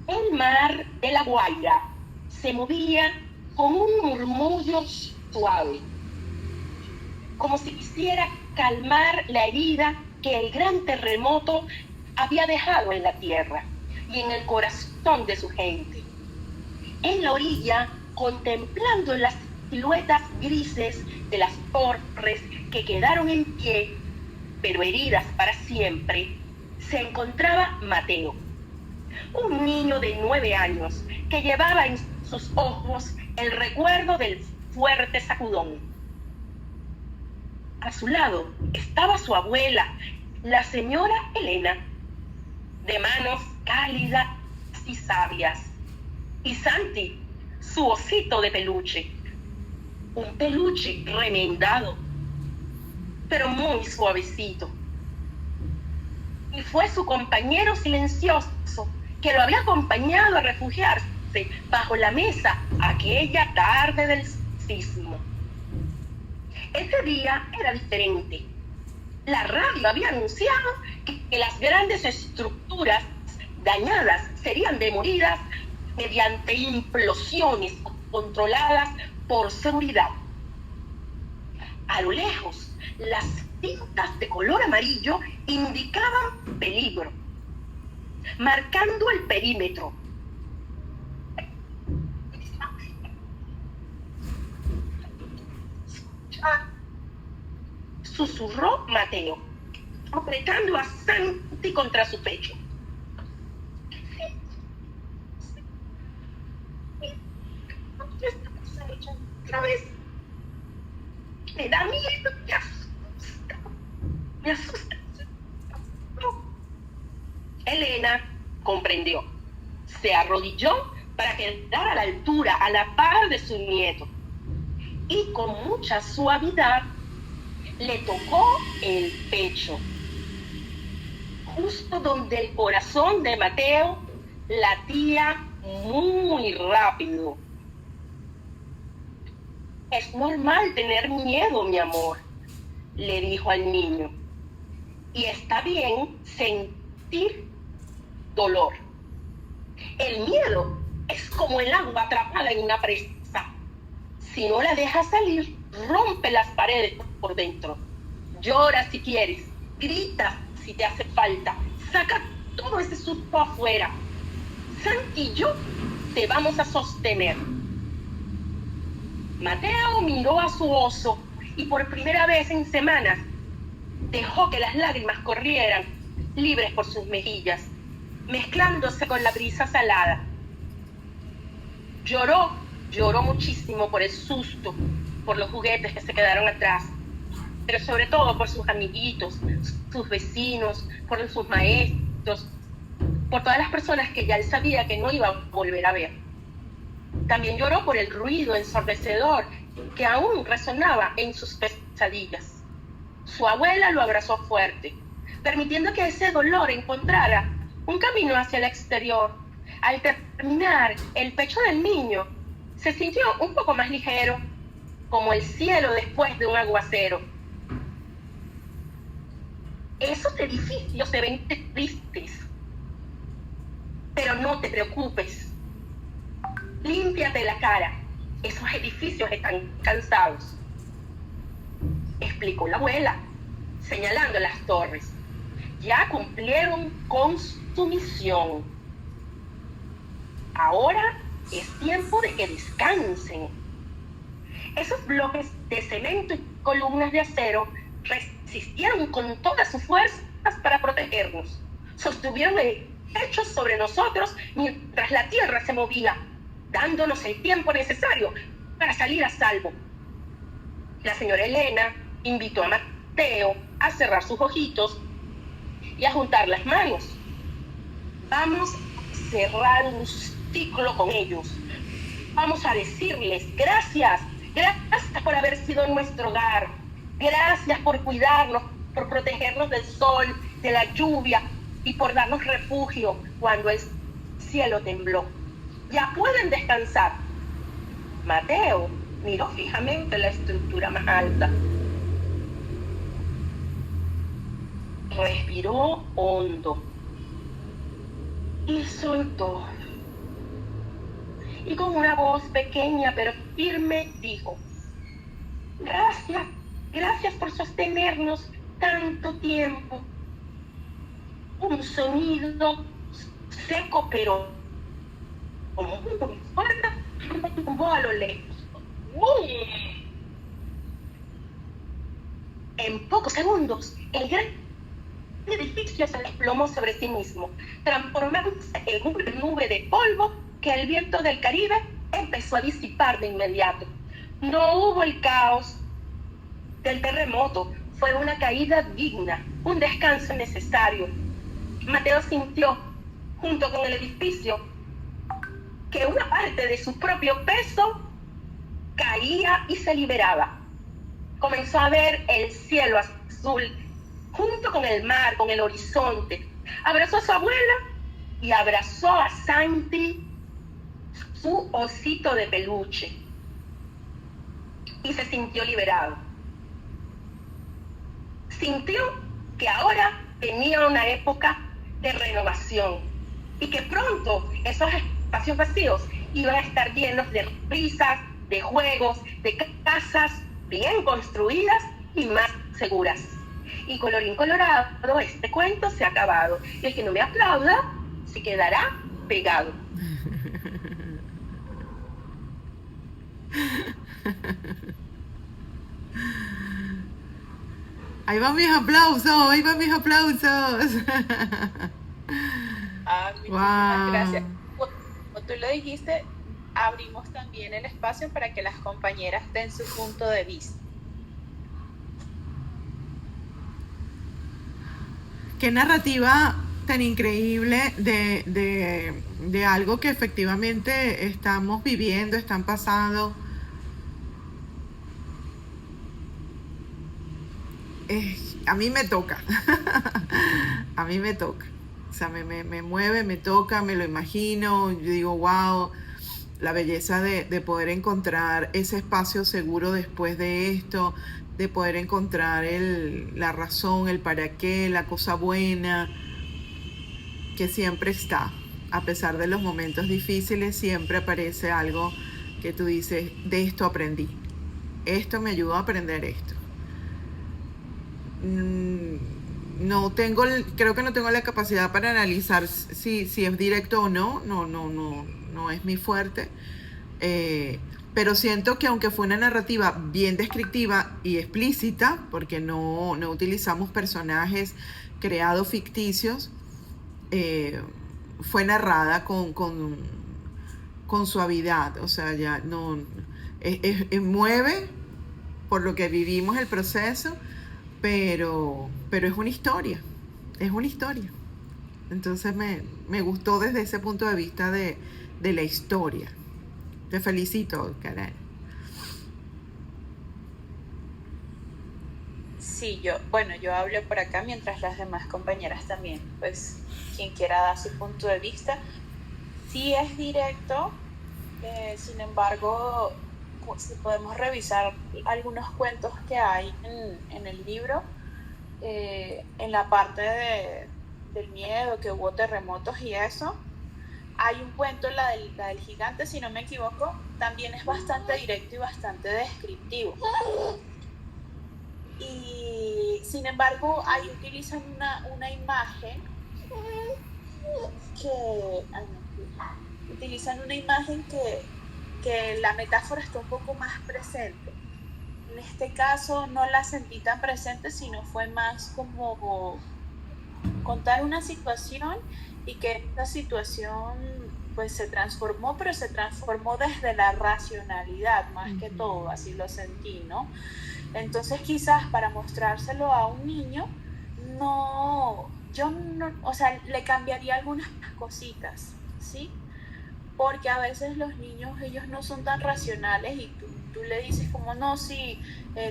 El mar de La Guaira se movía con un murmullo suave, como si quisiera calmar la herida que el gran terremoto había dejado en la tierra y en el corazón de su gente. En la orilla, contemplando las siluetas grises de las torres que quedaron en pie, pero heridas para siempre, se encontraba Mateo, un niño de 9 años que llevaba en sus ojos el recuerdo del fuerte sacudón. A su lado estaba su abuela, la señora Elena, de manos cálidas y sabias, y Santi, su osito de peluche, un peluche remendado, pero muy suavecito. Y fue su compañero silencioso que lo había acompañado a refugiarse bajo la mesa aquella tarde del sismo. Ese día era diferente. La radio había anunciado que las grandes estructuras dañadas serían demolidas mediante implosiones controladas por seguridad. A lo lejos, las cintas de color amarillo indicaban peligro, marcando el perímetro. Susurró Mateo, apretando a Santi contra su pecho. Otra vez. Me da miedo, me asusta. Elena comprendió. Se arrodilló para quedar a la altura, a la par de su nieto. Y con mucha suavidad le tocó el pecho, justo donde el corazón de Mateo latía muy rápido. Es normal tener miedo, mi amor, le dijo al niño. Y está bien sentir dolor. El miedo es como el agua atrapada en una presa. Si no la dejas salir, rompe las paredes por dentro. Llora si quieres, grita si te hace falta, saca todo ese susto afuera. Santi y yo te vamos a sostener. Mateo miró a su oso y por primera vez en semanas dejó que las lágrimas corrieran libres por sus mejillas, mezclándose con la brisa salada. Lloró muchísimo por el susto, por los juguetes que se quedaron atrás, pero sobre todo por sus amiguitos, sus vecinos, por sus maestros, por todas las personas que ya él sabía que no iba a volver a ver. También lloró por el ruido ensordecedor que aún resonaba en sus pesadillas. Su abuela lo abrazó fuerte, permitiendo que ese dolor encontrara un camino hacia el exterior. Al terminar, el pecho del niño se sintió un poco más ligero, como el cielo después de un aguacero. Esos edificios se ven tristes, pero no te preocupes. Límpiate la cara, esos edificios están cansados, explicó la abuela, señalando las torres. Ya cumplieron con su misión. Ahora es tiempo de que descansen. Esos bloques de cemento y columnas de acero resistieron con todas sus fuerzas para protegernos. Sostuvieron el techo sobre nosotros mientras la tierra se movía, dándonos el tiempo necesario para salir a salvo. La señora Elena invitó a Mateo a cerrar sus ojitos y a juntar las manos. Vamos a cerrar un ciclo con ellos. Vamos a decirles gracias por haber sido nuestro hogar. Gracias por cuidarnos, por protegernos del sol, de la lluvia y por darnos refugio cuando el cielo tembló. Ya pueden descansar. Mateo miró fijamente la estructura más alta. Respiró hondo y soltó. Y con una voz pequeña pero firme dijo: gracias por sostenernos tanto tiempo. Un sonido seco pero como muy fuerte retumbó a lo lejos. En pocos segundos, el gran edificio se desplomó sobre sí mismo, transformándose en una nube de polvo que el viento del Caribe empezó a disipar de inmediato. No hubo el caos del terremoto, fue una caída digna, un descanso necesario. Mateo sintió, junto con el edificio, que una parte de su propio peso caía y se liberaba. Comenzó a ver el cielo azul, junto con el mar, con el horizonte. Abrazó a su abuela y abrazó a Santi, su osito de peluche. Y se sintió liberado. Sintió que ahora tenía una época de renovación y que pronto esos espacios vacíos iban a estar llenos de risas, de juegos, de casas bien construidas y más seguras. Y colorín colorado, este cuento se ha acabado. Y el que no me aplauda se quedará pegado. Ahí van mis aplausos, ahí van mis aplausos. Muchísimas Wow. gracias. Como tú lo dijiste, abrimos también el espacio para que las compañeras den su punto de vista. Qué narrativa tan increíble de algo que efectivamente estamos viviendo, están pasando. A mí me toca. A mí me toca. O sea, me mueve, me toca, me lo imagino. Yo digo, wow, la belleza de poder encontrar ese espacio seguro después de esto, de poder encontrar la razón, el para qué, la cosa buena, que siempre está. A pesar de los momentos difíciles, siempre aparece algo que tú dices, de esto aprendí. Esto me ayudó a aprender esto. No tengo, creo que no tengo la capacidad para analizar si es directo o no es mi fuerte. Pero siento que aunque fue una narrativa bien descriptiva y explícita, porque no utilizamos personajes creados ficticios, fue narrada con suavidad, o sea, ya no mueve por lo que vivimos el proceso, pero es una historia, entonces me gustó desde ese punto de vista de la historia. Te felicito, Karen. Sí, yo hablo por acá mientras las demás compañeras también, pues quien quiera dar su punto de vista. Sí es directo, sin embargo, si podemos revisar algunos cuentos que hay en el libro, en la parte del miedo, que hubo terremotos y eso, hay un cuento, la del gigante, si no me equivoco, también es bastante directo y bastante descriptivo. Y sin embargo, ahí utilizan una imagen que la metáfora está un poco más presente. En este caso no la sentí tan presente, sino fue más como contar una situación y que esta situación pues se transformó, pero se transformó desde la racionalidad más que todo, así lo sentí, ¿no? Entonces quizás para mostrárselo a un niño, o sea, le cambiaría algunas cositas, ¿sí? Porque a veces los niños, ellos no son tan racionales y tú le dices como, no, sí,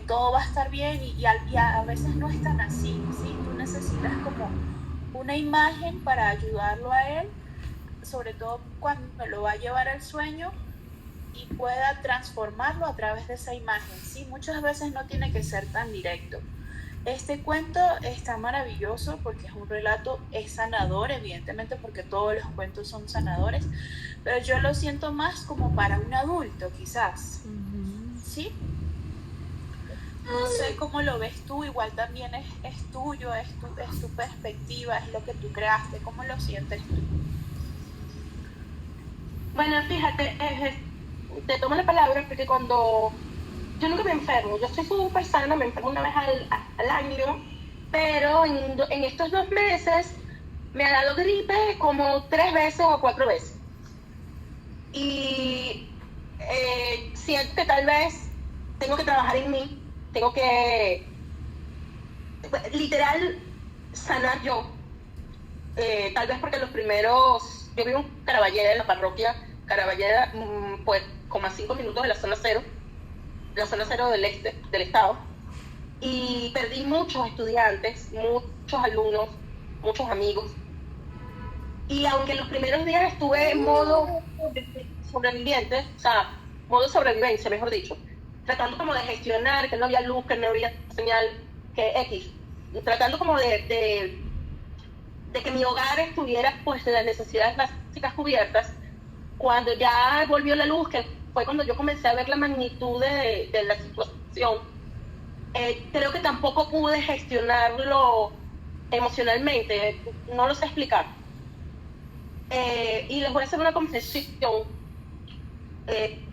todo va a estar bien y a veces no es tan así, ¿sí? Tú necesitas como una imagen para ayudarlo a él, sobre todo cuando lo va a llevar al sueño y pueda transformarlo a través de esa imagen, ¿sí? Muchas veces no tiene que ser tan directo. Este cuento está maravilloso porque es un relato, es sanador, evidentemente, porque todos los cuentos son sanadores, pero yo lo siento más como para un adulto, quizás, ¿sí? No sé cómo lo ves tú, igual también es tuyo, es tu perspectiva, es lo que tú creaste, ¿cómo lo sientes tú? Bueno, fíjate, te tomo la palabra porque cuando yo nunca me enfermo, yo soy súper sana, me enfermo una vez al año, pero en estos 2 meses me ha dado gripe como 3 veces o 4 veces. Y siento que tal vez tengo que trabajar en mí, tengo que, literal, sanar yo. Tal vez porque yo vivo en Caraballeda, en la parroquia Caraballeda, pues como a 5 minutos de la zona cero del estado, y perdí muchos estudiantes, muchos alumnos, muchos amigos, y aunque en los primeros días estuve en modo sobreviviente, o sea, modo sobrevivencia, mejor dicho, tratando como de gestionar, que no había luz, que no había señal, que X, tratando como de que mi hogar estuviera pues de las necesidades básicas cubiertas. Cuando ya volvió la luz, que fue cuando yo comencé a ver la magnitud de la situación, creo que tampoco pude gestionarlo emocionalmente, no lo sé explicar. Y les voy a hacer una confesión.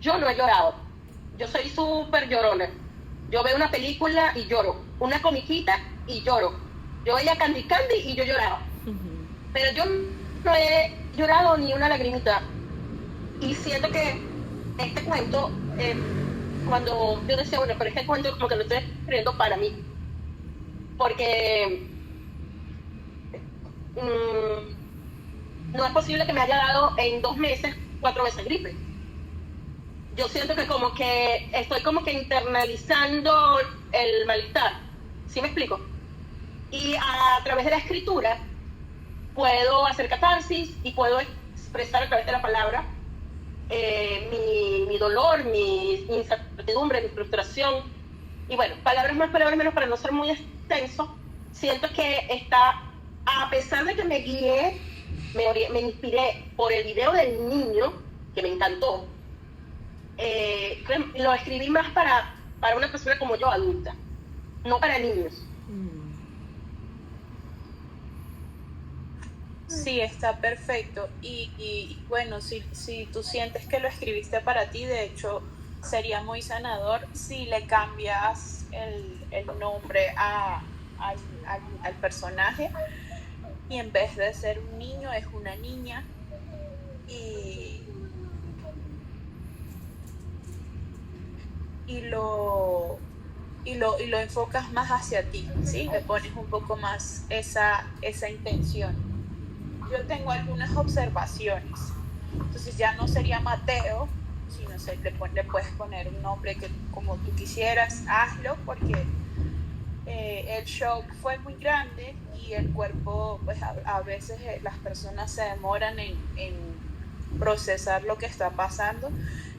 Yo no he llorado, yo soy súper llorona. Yo veo una película y lloro, una comiquita y lloro. Yo veía Candy Candy y yo lloraba. Pero yo no he llorado ni una lagrimita. Y siento que este cuento, cuando yo decía, bueno, pero este cuento como que lo estoy escribiendo para mí. Porque no es posible que me haya dado en 2 meses 4 veces gripe. Yo siento que como que estoy como que internalizando el malestar. ¿Sí me explico? Y a través de la escritura puedo hacer catarsis y puedo expresar a través de la palabra mi dolor, mi incertidumbre, mi frustración. Y bueno, palabras más, palabras menos, para no ser muy extenso, siento que está, a pesar de que me guié, me inspiré por el video del niño, que me encantó, lo escribí más para una persona como yo, adulta, no para niños. Sí, está perfecto. Y bueno, si tú sientes que lo escribiste para ti, de hecho, sería muy sanador si le cambias el nombre al personaje, y en vez de ser un niño es una niña, y lo enfocas más hacia ti, ¿sí? Le pones un poco más esa intención. Yo tengo algunas observaciones. Entonces ya no sería Mateo, sino le puedes poner un nombre que como tú quisieras, hazlo, porque el shock fue muy grande y el cuerpo, pues a veces las personas se demoran en procesar lo que está pasando,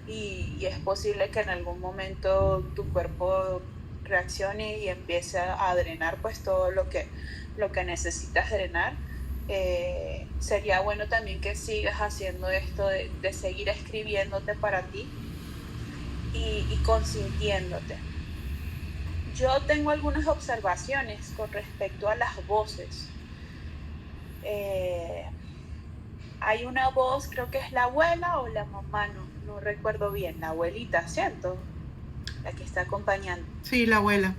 y es posible que en algún momento tu cuerpo reaccione y empiece a drenar pues todo lo que necesitas drenar. Sería bueno también que sigas haciendo esto de seguir escribiéndote para ti y consintiéndote. Yo tengo algunas observaciones con respecto a las voces. Hay una voz, creo que es la abuela o la mamá, no recuerdo bien, la abuelita, ¿cierto? La que está acompañando. Sí, la abuela.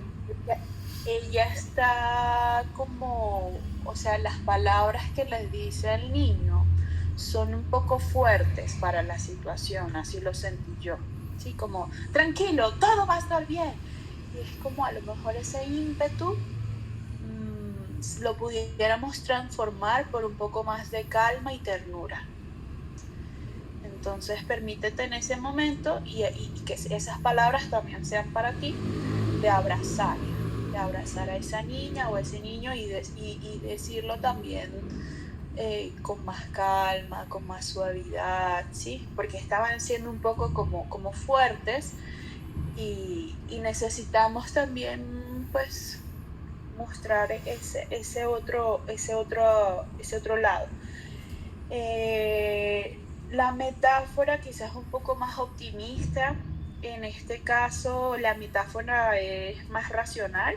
Ella está como, o sea, las palabras que le dice al niño son un poco fuertes para la situación, así lo sentí yo. Sí, como, tranquilo, todo va a estar bien. Y es como a lo mejor ese ímpetu lo pudiéramos transformar por un poco más de calma y ternura. Entonces permítete en ese momento y que esas palabras también sean para ti, de abrazar a esa niña o ese niño, y decirlo también con más calma, con más suavidad, ¿sí? Porque estaban siendo un poco como fuertes, y necesitamos también pues mostrar ese otro lado. La metáfora quizás un poco más optimista. En este caso la metáfora es más racional.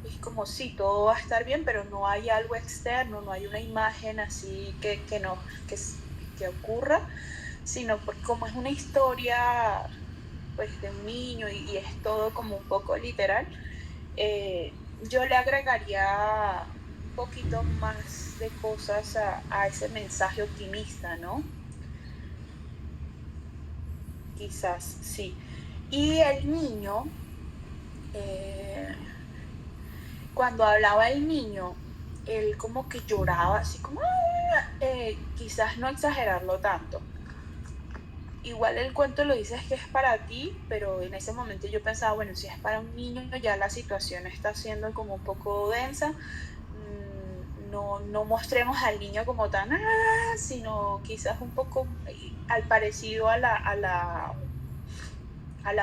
Es como sí, todo va a estar bien, pero no hay algo externo, no hay una imagen así que ocurra, sino porque como es una historia pues de un niño y es todo como un poco literal, yo le agregaría un poquito más de cosas a ese mensaje optimista, ¿no? Quizás, sí. Y el niño, eh, cuando hablaba el niño, él como que lloraba, así como, quizás no exagerarlo tanto. Igual el cuento lo dices que es para ti, pero en ese momento yo pensaba, bueno, si es para un niño, ya la situación está siendo como un poco densa. No mostremos al niño como tan, sino quizás un poco al parecido a la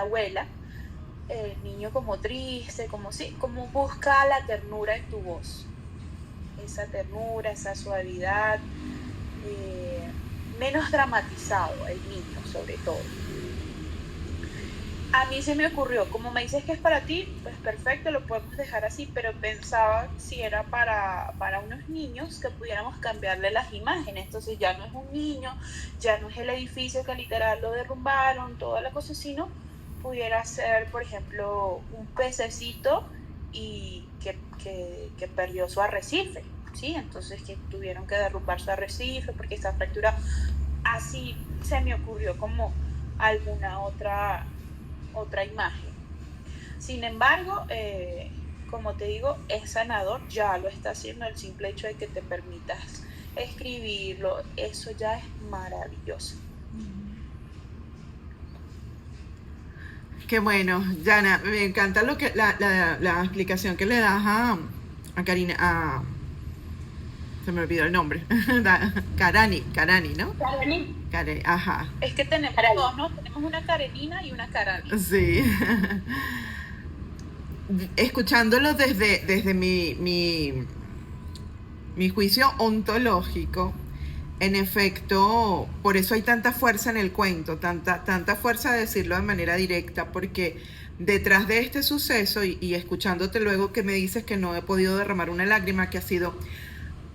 abuela. El niño como triste, como sí, como busca la ternura en tu voz. Esa ternura, esa suavidad, menos dramatizado el niño sobre todo. A mí se me ocurrió, como me dices que es para ti, pues perfecto, lo podemos dejar así, pero pensaba si era para unos niños que pudiéramos cambiarle las imágenes. Entonces ya no es un niño, ya no es el edificio que literal lo derrumbaron, toda la cosa, sino pudiera ser, por ejemplo, un pececito y que perdió su arrecife, ¿sí? Entonces que tuvieron que derrumbar su arrecife porque está fracturado. Así se me ocurrió como alguna otra imagen. Sin embargo, como te digo, es sanador, ya lo está haciendo el simple hecho de que te permitas escribirlo, eso ya es maravilloso. Qué bueno, Yana, me encanta lo que la explicación que le das a Karina, se me olvidó el nombre, Karani, ¿no? Karani. Ajá. Es que tenemos dos, ¿no? Tenemos una Karenina y una Karani. Sí. Escuchándolo desde mi juicio ontológico, en efecto, por eso hay tanta fuerza en el cuento, tanta fuerza de decirlo de manera directa, porque detrás de este suceso, y escuchándote luego que me dices que no he podido derramar una lágrima, que ha sido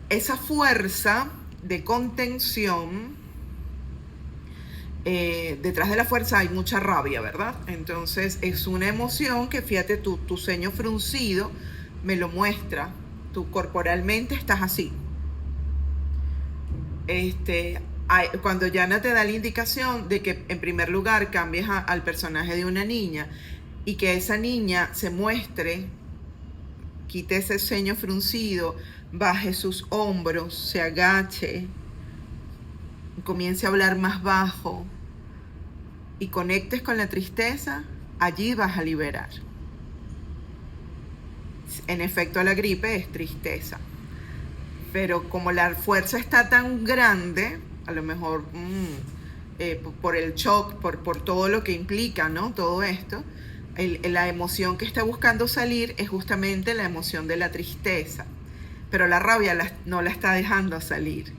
esa fuerza de contención, detrás de la fuerza hay mucha rabia, ¿verdad? Entonces es una emoción que, fíjate, tu ceño fruncido me lo muestra, tú corporalmente estás así. Cuando Yana te da la indicación de que en primer lugar cambies al personaje de una niña y que esa niña se muestre, quite ese ceño fruncido, baje sus hombros, se agache, comience a hablar más bajo y conectes con la tristeza, allí vas a liberar. En efecto, la gripe es tristeza, pero como la fuerza está tan grande, a lo mejor por el shock, por todo lo que implica, ¿no? Todo esto, la emoción que está buscando salir es justamente la emoción de la tristeza, pero la rabia no la está dejando salir.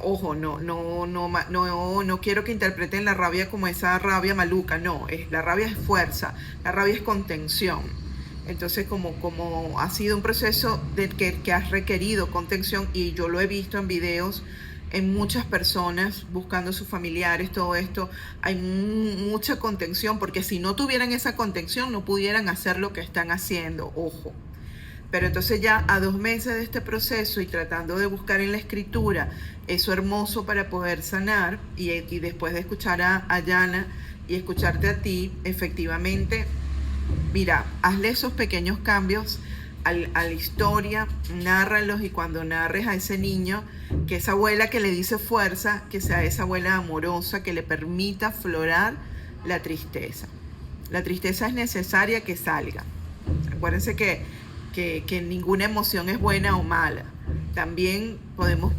Ojo, no quiero que interpreten la rabia como esa rabia maluca, no, la rabia es fuerza, la rabia es contención. Entonces, como ha sido un proceso que has requerido contención, y yo lo he visto en videos en muchas personas buscando a sus familiares, todo esto, hay mucha contención, porque si no tuvieran esa contención no pudieran hacer lo que están haciendo, ojo. Pero entonces ya a 2 meses de este proceso y tratando de buscar en la escritura eso hermoso para poder sanar, y después de escuchar a Yana y escucharte a ti, efectivamente, mira, hazle esos pequeños cambios a la historia, nárralos, y cuando narres a ese niño, que esa abuela que le dice fuerza, que sea esa abuela amorosa que le permita aflorar la tristeza. La tristeza es necesaria que salga. Acuérdense que ninguna emoción es buena o mala. También podemos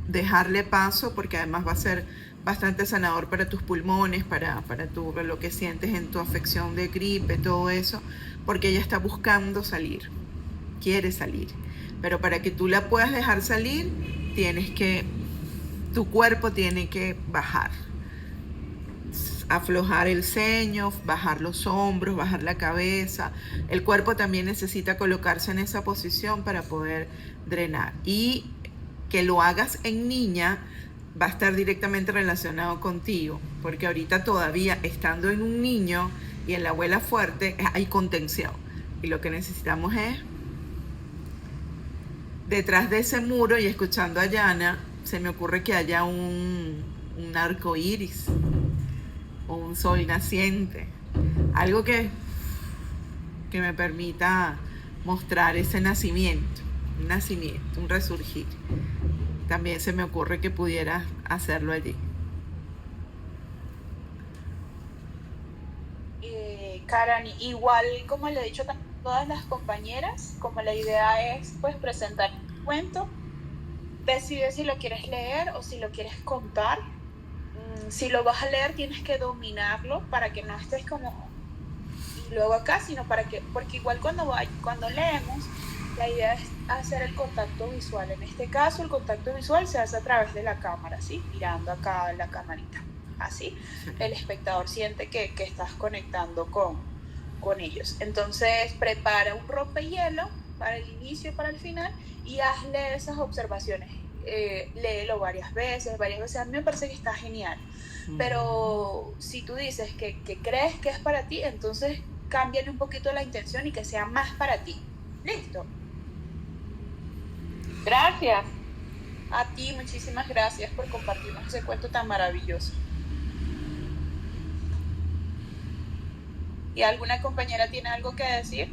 dejarle paso, porque además va a ser bastante sanador para tus pulmones, para lo que sientes en tu afección de gripe, todo eso, porque ella está buscando salir, quiere salir. Pero para que tú la puedas dejar salir, tu cuerpo tiene que bajar, aflojar el ceño, bajar los hombros, bajar la cabeza. El cuerpo también necesita colocarse en esa posición para poder drenar. Y que lo hagas en niña va a estar directamente relacionado contigo, porque ahorita todavía estando en un niño y en la abuela fuerte hay contención, y lo que necesitamos es, detrás de ese muro, y escuchando a Yana, se me ocurre que haya un arco iris o un sol naciente, algo que que me permita mostrar ese nacimiento, un resurgir. También se me ocurre que pudiera hacerlo allí. Karani, igual como le he dicho a todas las compañeras, como la idea es pues presentar un cuento, decide si lo quieres leer o si lo quieres contar. Si lo vas a leer tienes que dominarlo para que no estés como y luego acá, sino porque igual cuando leemos, la idea es hacer el contacto visual. En este caso el contacto visual se hace a través de la cámara, ¿sí? Mirando acá la camarita. Así el espectador siente que estás conectando con ellos. Entonces prepara un rompehielo para el inicio y para el final y hazle esas observaciones. Léelo varias veces. A mí me parece que está genial. Pero si tú dices que crees que es para ti, entonces cámbiale un poquito la intención y que sea más para ti. ¿Listo? Gracias. A ti, muchísimas gracias por compartirnos ese cuento tan maravilloso. ¿Y alguna compañera tiene algo que decir?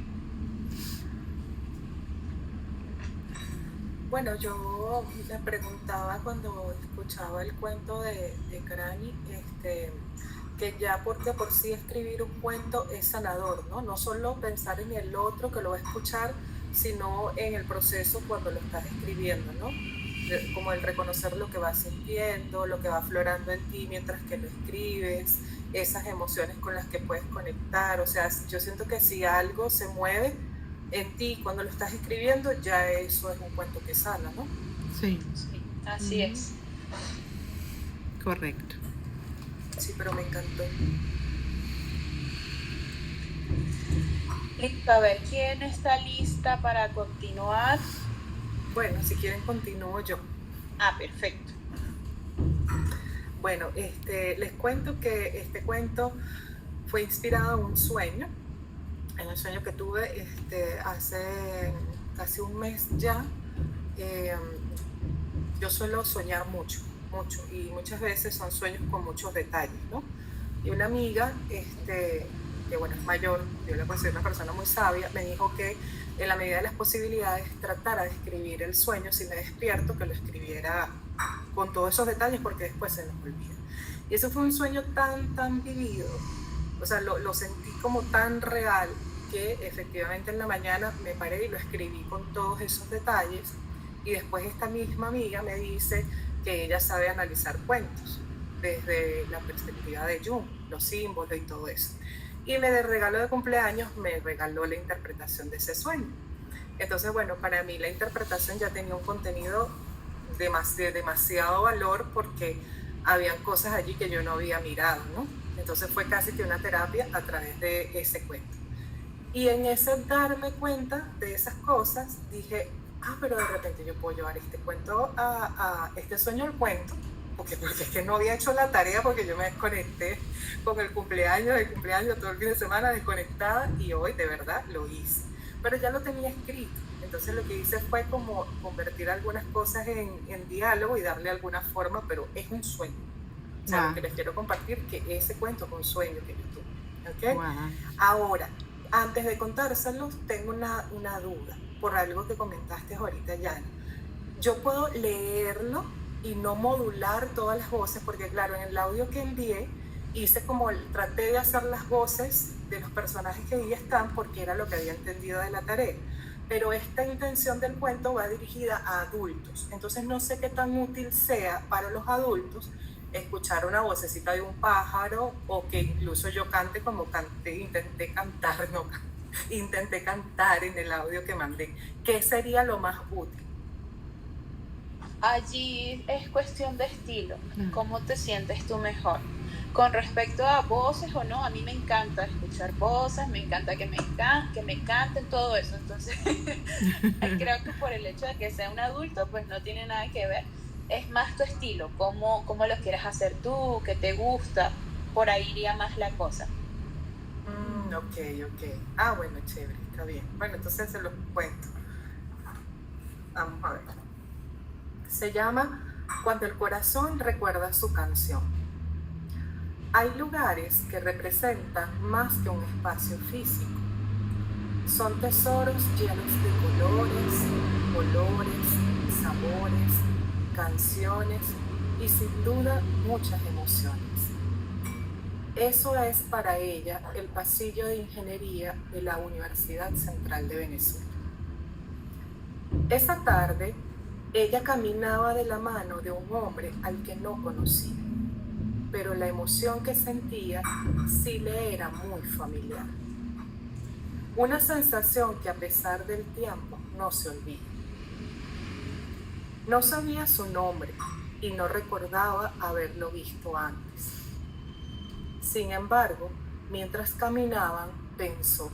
Bueno, yo me preguntaba cuando escuchaba el cuento de Karani, que ya porque por sí escribir un cuento es sanador, ¿no? No solo pensar en el otro que lo va a escuchar, sino en el proceso cuando lo estás escribiendo, ¿no? Como el reconocer lo que vas sintiendo, lo que va aflorando en ti mientras que lo escribes, esas emociones con las que puedes conectar. O sea, yo siento que si algo se mueve en ti cuando lo estás escribiendo, ya eso es un cuento que sana, ¿no? Sí. Sí, así es. Correcto. Sí, pero me encantó. Listo, a ver, ¿quién está lista para continuar? Bueno, si quieren continúo yo. Perfecto. Bueno, les cuento que este cuento fue inspirado en un sueño, en el sueño que tuve hace casi un mes ya. Yo suelo soñar mucho, y muchas veces son sueños con muchos detalles, ¿no? Y una amiga, que bueno, es mayor, yo la considero una persona muy sabia, me dijo que en la medida de las posibilidades tratara de escribir el sueño, si me despierto, que lo escribiera con todos esos detalles porque después se nos olvida. Y eso fue un sueño tan vivido, o sea, lo sentí como tan real que efectivamente en la mañana me paré y lo escribí con todos esos detalles. Y después esta misma amiga me dice que ella sabe analizar cuentos desde la perspectiva de Jung, los símbolos y todo eso. Y de regalo de cumpleaños me regaló la interpretación de ese sueño. Entonces, bueno, para mí la interpretación ya tenía un contenido de demasiado valor porque habían cosas allí que yo no había mirado, ¿no? Entonces fue casi que una terapia a través de ese cuento. Y en ese darme cuenta de esas cosas, dije, pero de repente yo puedo llevar este cuento este sueño al cuento, porque es que no había hecho la tarea porque yo me desconecté con el cumpleaños todo el fin de semana desconectada y hoy de verdad lo hice. Pero ya lo tenía escrito, entonces lo que hice fue como convertir algunas cosas en diálogo y darle alguna forma, pero es un sueño. O sea, lo que les quiero compartir que ese cuento fue un sueño que yo tuve, ¿ok? Wow. Ahora, antes de contárselos, tengo una duda por algo que comentaste ahorita, Yana. Yo puedo leerlo y no modular todas las voces, porque claro, en el audio que envié hice traté de hacer las voces de los personajes que ahí están porque era lo que había entendido de la tarea, pero esta intención del cuento va dirigida a adultos, entonces no sé qué tan útil sea para los adultos escuchar una vocecita de un pájaro o que incluso yo cante como intenté cantar en el audio que mandé. ¿Qué sería lo más útil? Allí es cuestión de estilo, cómo te sientes tú mejor. Con respecto a voces o no, a mí me encanta escuchar voces, me encanta que me canten, todo eso. Entonces, creo que por el hecho de que sea un adulto, pues no tiene nada que ver. Es más tu estilo, cómo lo quieres hacer tú, qué te gusta, por ahí iría más la cosa. Ok. Bueno, chévere, está bien. Bueno, entonces se los cuento. Vamos a ver. Se llama Cuando el corazón recuerda su canción. Hay lugares que representan más que un espacio físico. Son tesoros llenos de colores, olores, sabores, canciones y sin duda muchas emociones. Eso es para ella el pasillo de ingeniería de la Universidad Central de Venezuela. Esa tarde, ella caminaba de la mano de un hombre al que no conocía, pero la emoción que sentía sí le era muy familiar. Una sensación que a pesar del tiempo no se olvida. No sabía su nombre y no recordaba haberlo visto antes. Sin embargo, mientras caminaban, pensó: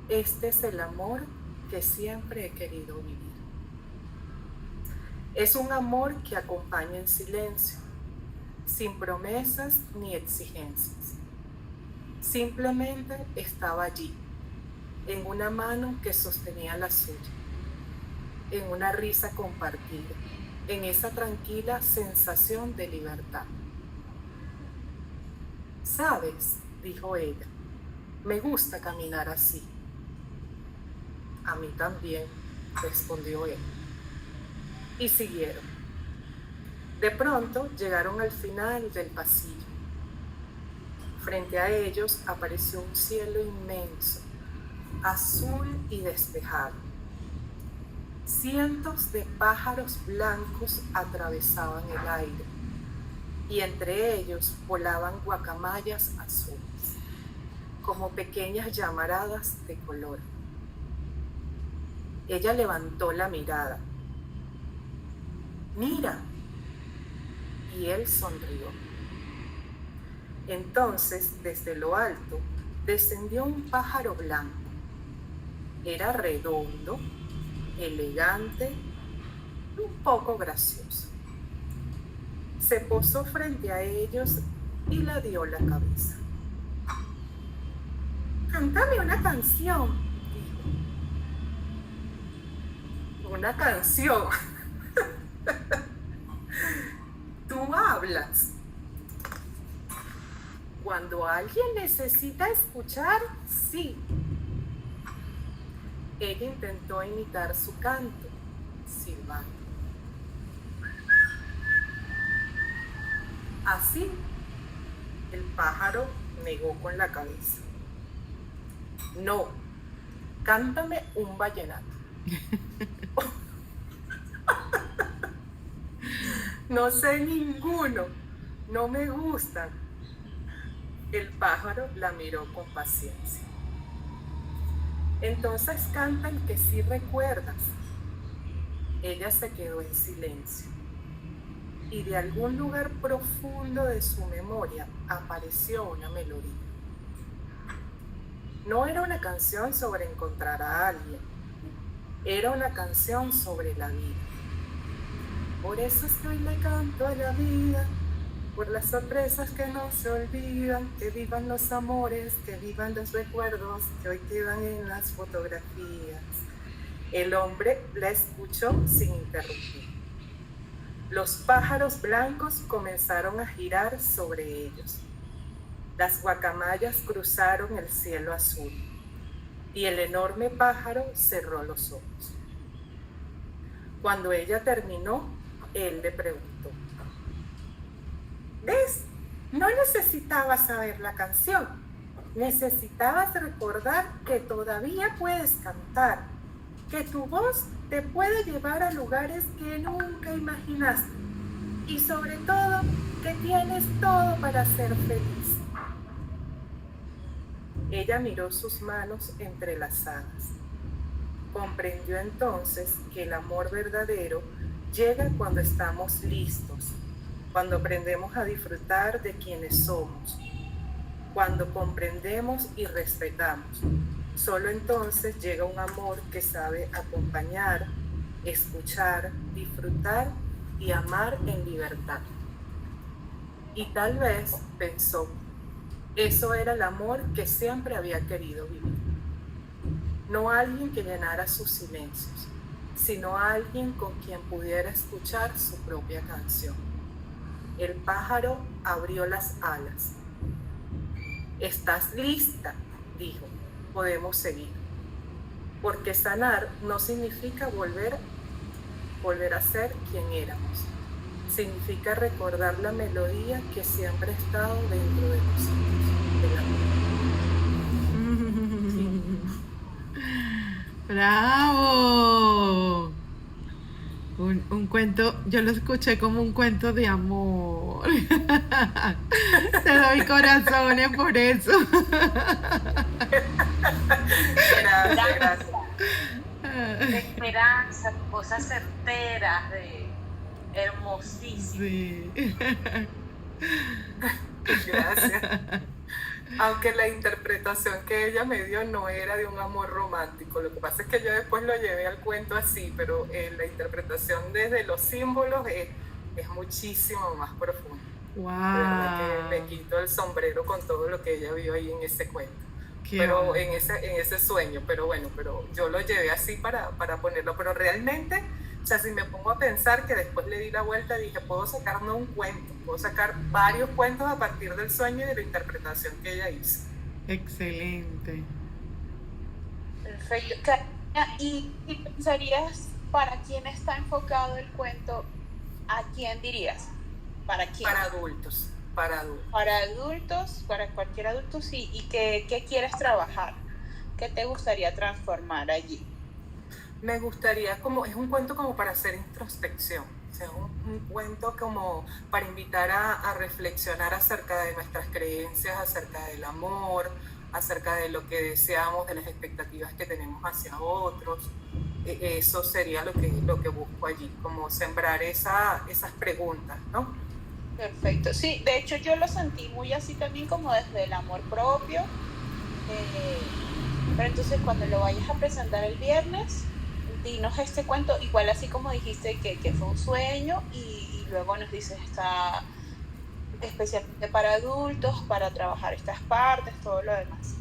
este es el amor que siempre he querido vivir. Es un amor que acompaña en silencio, sin promesas ni exigencias. Simplemente estaba allí, en una mano que sostenía la suya, en una risa compartida, en esa tranquila sensación de libertad. ¿Sabes?, dijo ella, me gusta caminar así. A mí también, respondió él. Y siguieron. De pronto llegaron al final del pasillo. Frente a ellos apareció un cielo inmenso, azul y despejado. Cientos de pájaros blancos atravesaban el aire y entre ellos volaban guacamayas azules, como pequeñas llamaradas de color. Ella levantó la mirada. «Mira», y él sonrió. Entonces, desde lo alto, descendió un pájaro blanco. Era redondo, elegante, un poco gracioso. Se posó frente a ellos y le dio la cabeza. «Cántame una canción», dijo. «¿Una canción? Tú hablas. Cuando alguien necesita escuchar, sí». Ella intentó imitar su canto, silbando. Así, el pájaro negó con la cabeza. «No, cántame un vallenato». «No sé ninguno, no me gustan». El pájaro la miró con paciencia. «Entonces canta el que sí recuerdas». Ella se quedó en silencio y de algún lugar profundo de su memoria apareció una melodía. No era una canción sobre encontrar a alguien, era una canción sobre la vida. Por eso es que hoy le canto a la vida, por las sorpresas que no se olvidan, que vivan los amores, que vivan los recuerdos que hoy quedan en las fotografías. El hombre la escuchó sin interrumpir. Los pájaros blancos comenzaron a girar sobre ellos. Las guacamayas cruzaron el cielo azul y el enorme pájaro cerró los ojos. Cuando ella terminó, él le preguntó: ¿ves? No necesitabas saber la canción. Necesitabas recordar que todavía puedes cantar, que tu voz te puede llevar a lugares que nunca imaginaste y sobre todo que tienes todo para ser feliz. Ella miró sus manos entrelazadas. Comprendió entonces que el amor verdadero llega cuando estamos listos, cuando aprendemos a disfrutar de quienes somos, cuando comprendemos y respetamos. Solo entonces llega un amor que sabe acompañar, escuchar, disfrutar y amar en libertad. Y tal vez, pensó, eso era el amor que siempre había querido vivir. No alguien que llenara sus silencios, sino alguien con quien pudiera escuchar su propia canción. El pájaro abrió las alas. «¿Estás lista?», dijo. podemos seguir. Porque sanar no significa volver a ser quien éramos. Significa recordar la melodía que siempre ha estado dentro de nosotros, del amor. ¡Bravo! Un cuento, yo lo escuché como un cuento de amor. Te doy corazones por eso. Gracias. De esperanza, cosas certeras, hermosísimas. Sí. Gracias. Aunque la interpretación que ella me dio no era de un amor romántico, lo que pasa es que yo después lo llevé al cuento así, pero la interpretación desde los símbolos es muchísimo más profunda. Wow. De verdad que me quito el sombrero con todo lo que ella vio ahí en ese cuento. Pero en ese sueño, pero yo lo llevé así para ponerlo, pero realmente, o sea, si me pongo a pensar que después le di la vuelta, dije, puedo sacar no un cuento, puedo sacar varios cuentos a partir del sueño y de la interpretación que ella hizo. excelente. Perfecto. Karina, ¿y pensarías para quién está enfocado el cuento? ¿A quién dirías? ¿Para quién? Para adultos. Para adultos, para cualquier adulto, sí. ¿Y qué quieres trabajar? ¿Qué te gustaría transformar allí? Me gustaría, es un cuento como para hacer introspección, o sea, un cuento como para invitar a reflexionar acerca de nuestras creencias, acerca del amor, acerca de lo que deseamos, de las expectativas que tenemos hacia otros. Eso sería lo que busco allí, como sembrar esas preguntas, ¿no? Perfecto. Sí, de hecho yo lo sentí muy así también como desde el amor propio. Pero entonces cuando lo vayas a presentar el viernes, dinos este cuento, igual así como dijiste que fue un sueño y luego nos dices está especialmente para adultos, para trabajar estas partes, todo lo demás.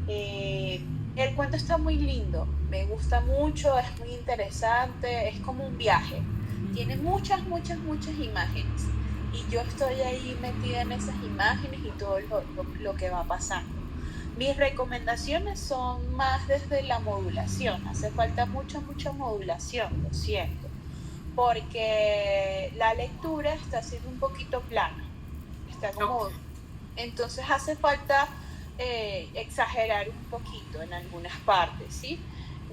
El cuento está muy lindo, me gusta mucho, es muy interesante, es como un viaje. Tiene muchas imágenes y yo estoy ahí metida en esas imágenes y todo lo que va pasando. Mis recomendaciones son más desde la modulación, hace falta mucha modulación, lo siento, porque la lectura está siendo un poquito plana, está como, entonces hace falta exagerar un poquito en algunas partes, ¿sí?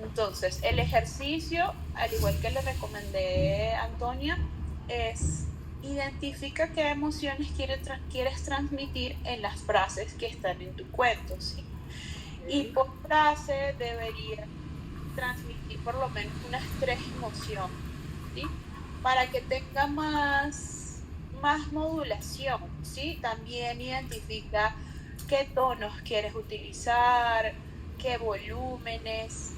Entonces el ejercicio, al igual que le recomendé a Antonia, es identifica qué emociones quieres transmitir en las frases que están en tu cuento, ¿sí? Y por frase deberías transmitir por lo menos unas 3 emociones, ¿sí? Para que tenga más modulación, ¿sí? También identifica qué tonos quieres utilizar, qué volúmenes.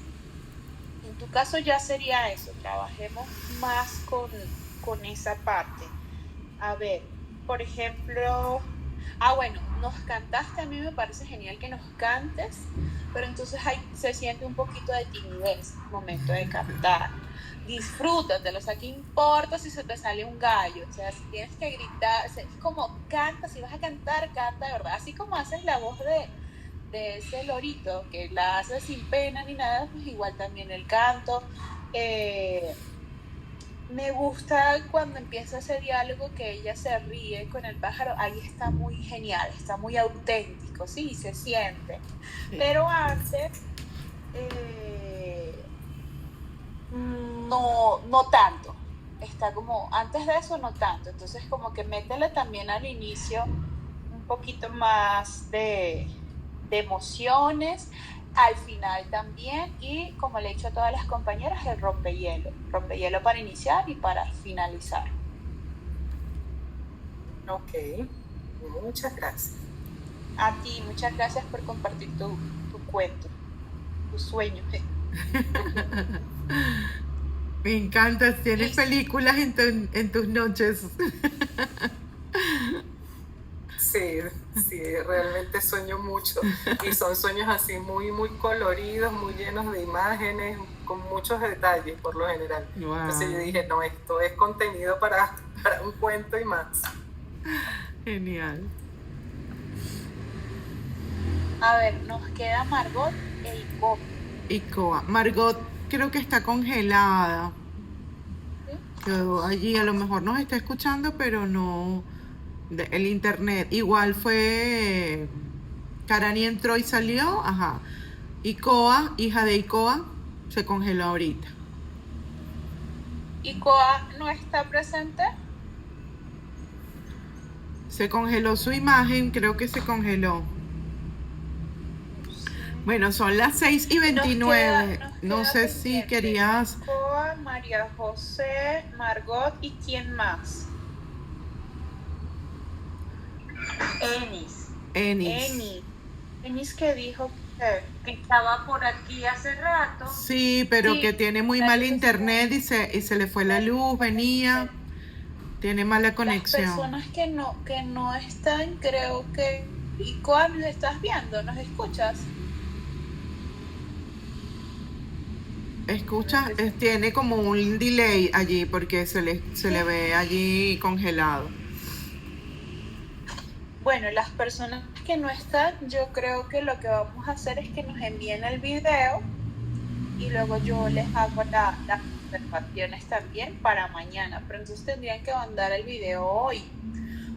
En tu caso ya sería eso, trabajemos más con esa parte. A ver, por ejemplo, bueno, nos cantaste, a mí me parece genial que nos cantes, pero entonces ahí se siente un poquito de timidez al momento de cantar. Disfrútatelo, o sea, ¿qué importa si se te sale un gallo? O sea, si tienes que gritar, o sea, es como canta, si vas a cantar, canta de verdad, así como haces la voz de ese lorito, que la haces sin pena ni nada, pues igual también el canto. Me gusta cuando empieza ese diálogo que ella se ríe con el pájaro, ahí está muy genial, está muy auténtico, sí, se siente. Sí. Pero antes, no tanto, está como, antes de eso no tanto, entonces como que métele también al inicio un poquito más de emociones, al final también, y como le he dicho a todas las compañeras, el rompehielo para iniciar y para finalizar. Ok, muchas gracias. A ti, muchas gracias por compartir tu cuento, tu sueño. Me encanta, tienes películas en tus noches. Sí, realmente sueño mucho y son sueños así muy coloridos, muy llenos de imágenes, con muchos detalles por lo general. Wow. Entonces yo dije, no, esto es contenido para un cuento y más. Genial. A ver, nos queda Margot. Icoa. Margot creo que está congelada. Quedó allí, a lo mejor nos está escuchando, pero no. El internet. Igual fue. Karani entró y salió. Ajá. Icoa, hija de Icoa, se congeló ahorita. ¿Icoa no está presente? Se congeló su imagen, creo que se congeló. Bueno, son las 6:29. No sé si querías. Icoa, María José, Margot y quién más. Enis que dijo que estaba por aquí hace rato. Sí, pero Sí, que tiene muy mal internet y se le fue la luz, venía. Tiene mala conexión. Las personas que no están, creo que... Icoa, ¿nos estás viendo? ¿Nos escuchas? Escucha, tiene como un delay allí porque se le ve allí congelado. Bueno, las personas que no están, yo creo que lo que vamos a hacer es que nos envíen el video y luego yo les hago las observaciones también para mañana, pero entonces tendrían que mandar el video hoy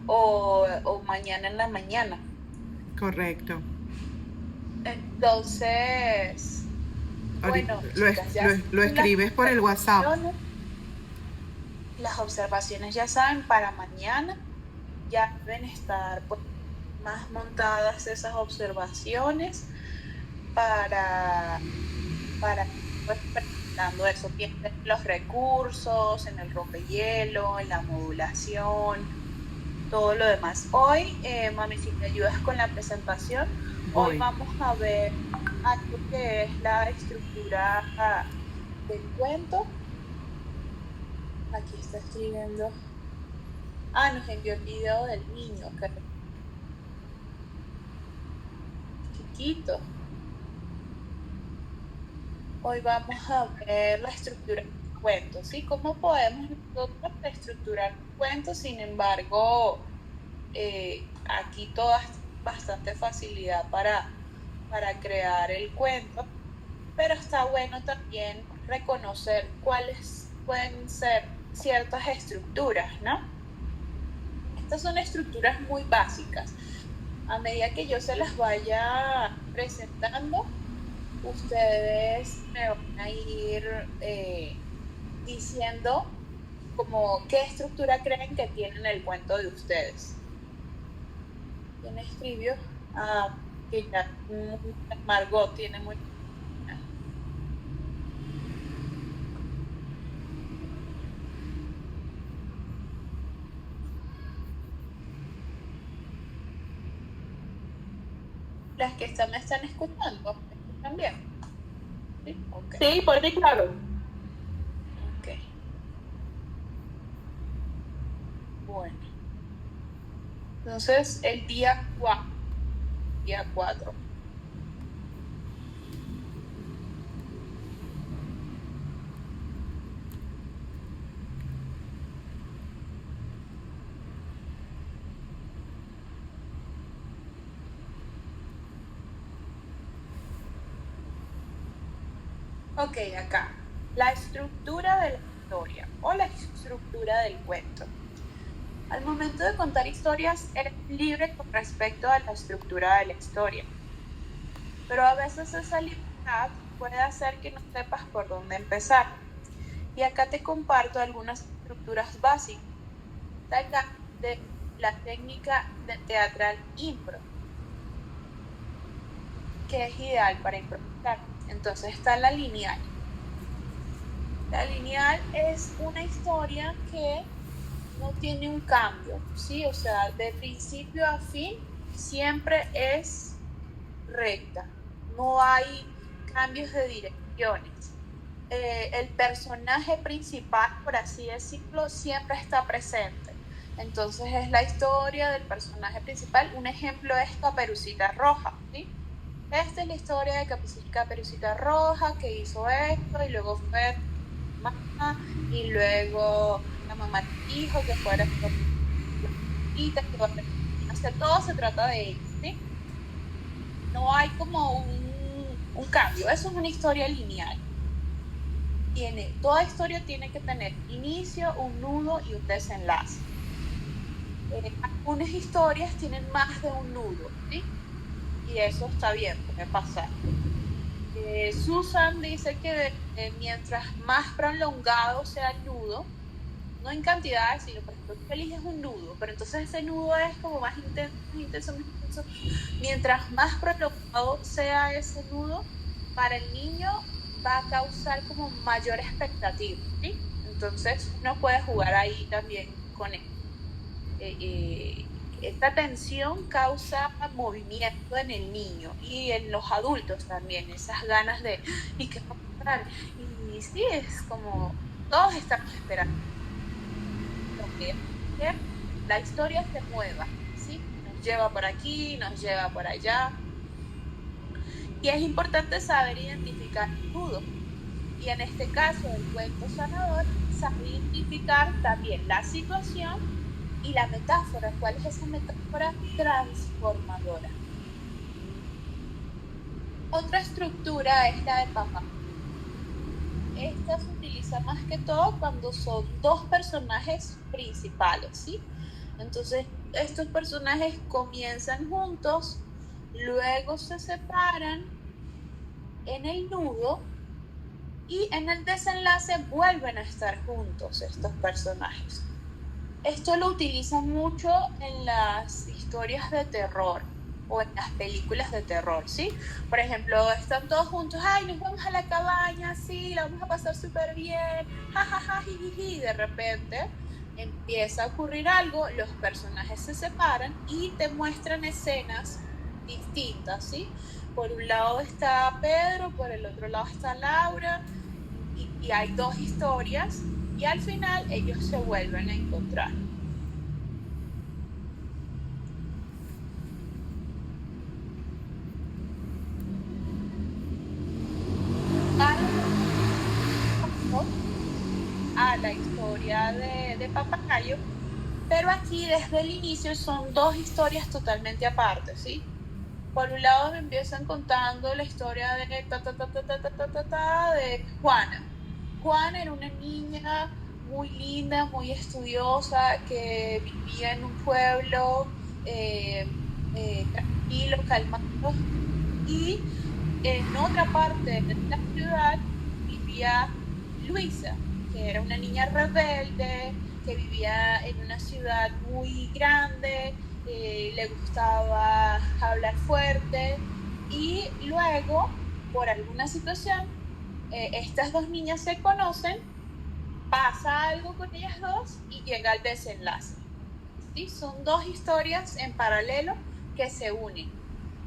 o mañana en la mañana. Correcto. Entonces, bueno, chicas, lo escribes por el WhatsApp. Las observaciones ya saben, para mañana ya deben estar pues, más montadas esas observaciones para pues, presentando eso, piensen en los recursos, en el rompehielo, en la modulación, todo lo demás. Hoy, mami, si me ayudas con la presentación, hoy vamos a ver algo que es la estructura del cuento. Aquí está escribiendo. Nos envió el video del niño, que chiquito. Hoy vamos a ver la estructura del cuento, ¿sí? ¿Cómo podemos nosotros estructurar un cuento? Sin embargo, aquí toda bastante facilidad para crear el cuento, pero está bueno también reconocer cuáles pueden ser ciertas estructuras, ¿no? Estas son estructuras muy básicas. A medida que yo se las vaya presentando, ustedes me van a ir diciendo como qué estructura creen que tienen el cuento de ustedes. ¿Quién escribió? Que ya Margot tiene muy... Las que me están escuchando, ¿me escuchan bien? Sí, okay. Sí, por ti, claro. Ok. Bueno. Entonces, el día 4. Ok, acá. La estructura de la historia o la estructura del cuento. Al momento de contar historias, eres libre con respecto a la estructura de la historia. Pero a veces esa libertad puede hacer que no sepas por dónde empezar. Y acá te comparto algunas estructuras básicas. Está acá de la técnica de teatral impro, que es ideal para improvisar. Entonces está la lineal. La lineal es una historia que no tiene un cambio, ¿sí? O sea, de principio a fin siempre es recta. No hay cambios de direcciones. El personaje principal, por así decirlo, siempre está presente. Entonces es la historia del personaje principal. Un ejemplo es Caperucita Roja, ¿sí? Esta es la historia de Caperucita Roja, que hizo esto, y luego fue mamá, y luego la mamá dijo que fuera todo se trata de ella, ¿sí? No hay como un cambio. Eso es una historia lineal. Toda historia tiene que tener inicio, un nudo y un desenlace. Algunas historias tienen más de un nudo, ¿sí? Y eso está bien, puede pasar. Susan dice que mientras más prolongado sea el nudo, no en cantidad, sino por ejemplo, tú eliges un nudo, pero entonces ese nudo es como más intenso. Mientras más prolongado sea ese nudo, para el niño va a causar como mayor expectativa, ¿sí? Entonces uno puede jugar ahí también con él. Esta tensión causa movimiento en el niño y en los adultos también, esas ganas de ¿y qué va a pasar? Y sí, es como todos estamos esperando que la historia se mueva, ¿sí? Nos lleva por aquí, nos lleva por allá, y es importante saber identificar el nudo, y en este caso el cuento sanador sabe identificar también la situación y la metáfora. ¿Cuál es esa metáfora transformadora? Otra estructura es la de papá. Esta se utiliza más que todo cuando son dos personajes principales, ¿sí? Entonces, estos personajes comienzan juntos, luego se separan en el nudo y en el desenlace vuelven a estar juntos estos personajes. Esto lo utilizan mucho en las historias de terror o en las películas de terror, ¿sí? Por ejemplo, están todos juntos, ay, nos vamos a la cabaña, sí, la vamos a pasar súper bien, jajaja, jijiji, y de repente empieza a ocurrir algo, los personajes se separan y te muestran escenas distintas, ¿sí? Por un lado está Pedro, por el otro lado está Laura, y hay dos historias, y al final ellos se vuelven a encontrar. A la historia de Papagayo, pero aquí desde el inicio son dos historias totalmente aparte, ¿sí? Por un lado me empiezan contando la historia de de Juana. Juana era una niña muy linda, muy estudiosa, que vivía en un pueblo tranquilo, calmado, y en otra parte de la ciudad vivía Luisa, que era una niña rebelde, que vivía en una ciudad muy grande, le gustaba hablar fuerte, y luego, por alguna situación, estas dos niñas se conocen, pasa algo con ellas dos y llega el desenlace, ¿sí? Son dos historias en paralelo que se unen,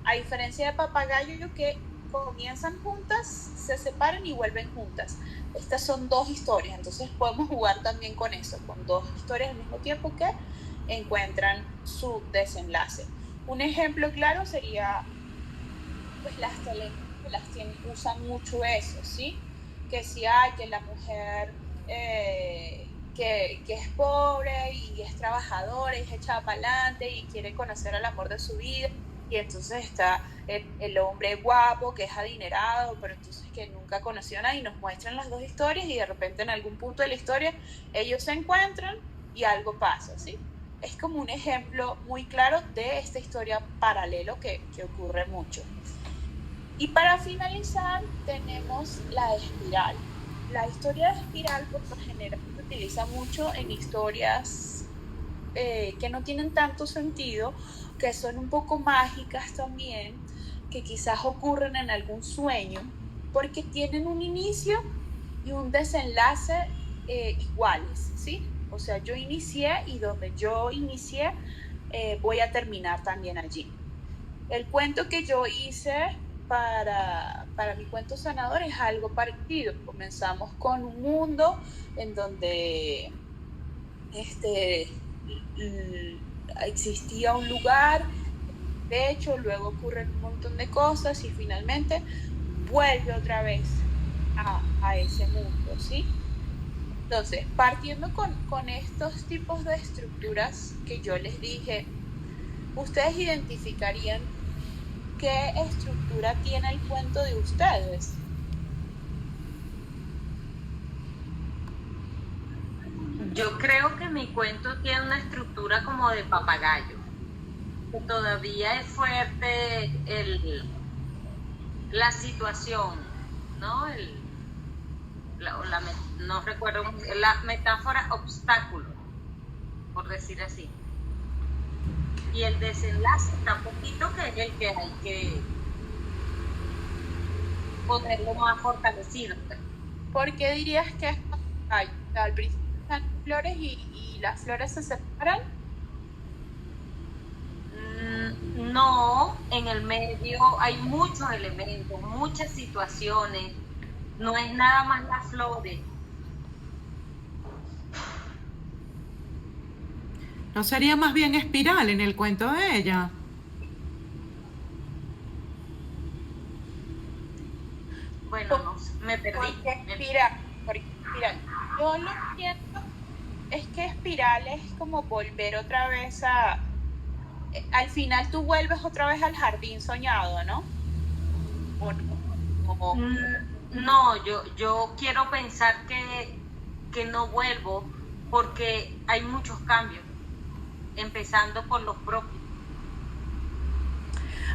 a diferencia de Papagayo, que comienzan juntas, se separan y vuelven juntas. Estas son dos historias, entonces podemos jugar también con eso, con dos historias al mismo tiempo que encuentran su desenlace. Un ejemplo claro sería, pues las telenovelas usan mucho eso, ¿sí? Que si hay que la mujer que es pobre y es trabajadora y es echada para adelante y quiere conocer al amor de su vida, y entonces está el hombre guapo que es adinerado, pero entonces que nunca conoció a nadie, y nos muestran las dos historias, y de repente en algún punto de la historia ellos se encuentran y algo pasa, ¿sí? Es como un ejemplo muy claro de esta historia paralelo que ocurre mucho. Y para finalizar tenemos la de espiral. La historia de espiral por lo general se utiliza mucho en historias que no tienen tanto sentido, que son un poco mágicas también, que quizás ocurren en algún sueño, porque tienen un inicio y un desenlace iguales, ¿sí? O sea, yo inicié y donde yo inicié voy a terminar también allí. El cuento que yo hice para mi cuento sanador es algo parecido. Comenzamos con un mundo en donde existía un lugar, de hecho, luego ocurren un montón de cosas y finalmente vuelve otra vez a ese mundo, ¿sí? Entonces, partiendo con estos tipos de estructuras que yo les dije, ustedes identificarían ¿qué estructura tiene el cuento de ustedes? Yo creo que mi cuento tiene una estructura como de papagayo. Todavía es fuerte la situación, ¿no? No recuerdo, la metáfora obstáculo, por decir así. Y el desenlace está poquito, que es el que hay que ponerlo más fortalecido. ¿Por qué dirías que es papagayo? Al principio están flores y las flores se separan. No, en el medio hay muchos elementos, muchas situaciones, no es nada más las flores. ¿No sería más bien espiral en el cuento de ella? Bueno, no, me perdí. Porque espiral, yo lo que siento es que espiral es como volver otra vez al final tú vuelves otra vez al jardín soñado, ¿no? ¿O no? No, yo quiero pensar que no vuelvo, porque hay muchos cambios, empezando por los propios.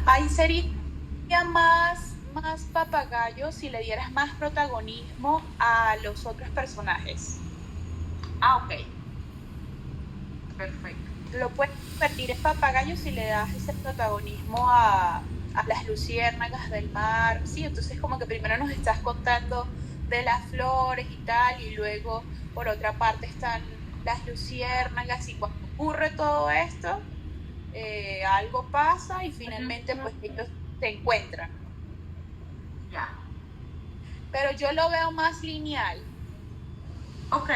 Ahí sería más papagayo si le dieras más protagonismo a los otros personajes. Ok. Perfecto. Lo puedes convertir en papagayo si le das ese protagonismo a las luciérnagas del mar. Sí, entonces como que primero nos estás contando de las flores y tal, y luego por otra parte están las luciérnagas, y cuando ocurre todo esto, algo pasa y finalmente pues ellos se encuentran. Ya. Pero yo lo veo más lineal. Ok.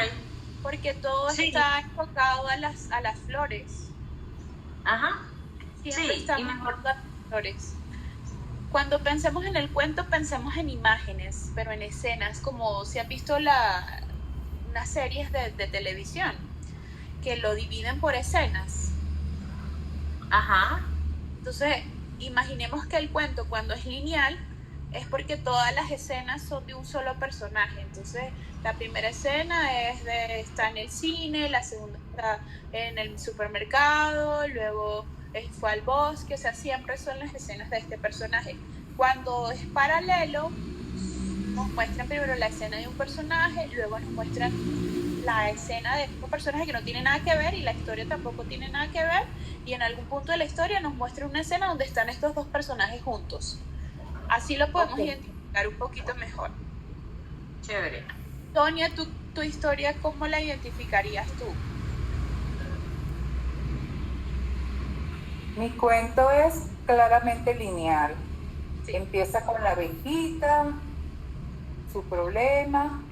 Porque todo está enfocado a las flores. Ajá. Siempre están enfocando a las flores. Cuando pensemos en el cuento, pensemos en imágenes, pero en escenas, como si han visto unas series de televisión, que lo dividen por escenas. Ajá. Entonces, imaginemos que el cuento, cuando es lineal, es porque todas las escenas son de un solo personaje. Entonces, la primera escena está en el cine, la segunda está en el supermercado, luego fue al bosque, o sea, siempre son las escenas de este personaje. Cuando es paralelo, nos muestran primero la escena de un personaje, luego nos muestran la escena de otro personaje que no tiene nada que ver y la historia tampoco tiene nada que ver, y en algún punto de la historia nos muestra una escena donde están estos dos personajes juntos. Así lo podemos identificar un poquito mejor. Chévere. Tonia, tu historia, ¿cómo la identificarías tú? Mi cuento es claramente lineal. Sí. Empieza con la abejita, su problema,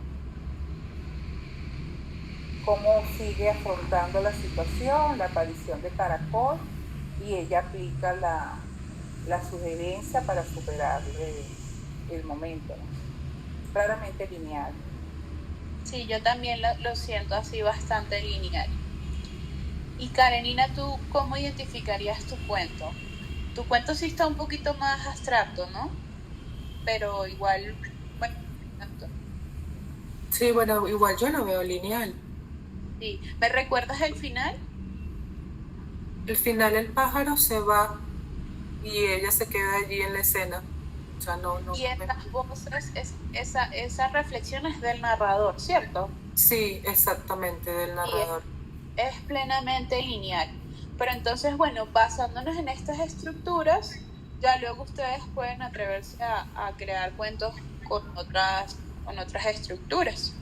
cómo sigue afrontando la situación, la aparición de Caracol, y ella aplica la sugerencia para superar el momento, ¿no? Claramente lineal. Sí, yo también lo siento así, bastante lineal. Y Karenina, ¿tú cómo identificarías tu cuento? Tu cuento sí está un poquito más abstracto, ¿no? Pero igual, bueno, tanto. Sí, bueno, igual yo lo veo lineal. Sí. ¿Me recuerdas el final? Al final el pájaro se va y ella se queda allí en la escena. O sea, no. Y estas voces, esa reflexión es del narrador, ¿cierto? Sí, exactamente, del narrador. Es plenamente lineal. Pero entonces, bueno, basándonos en estas estructuras, ya luego ustedes pueden atreverse a crear cuentos con otras estructuras.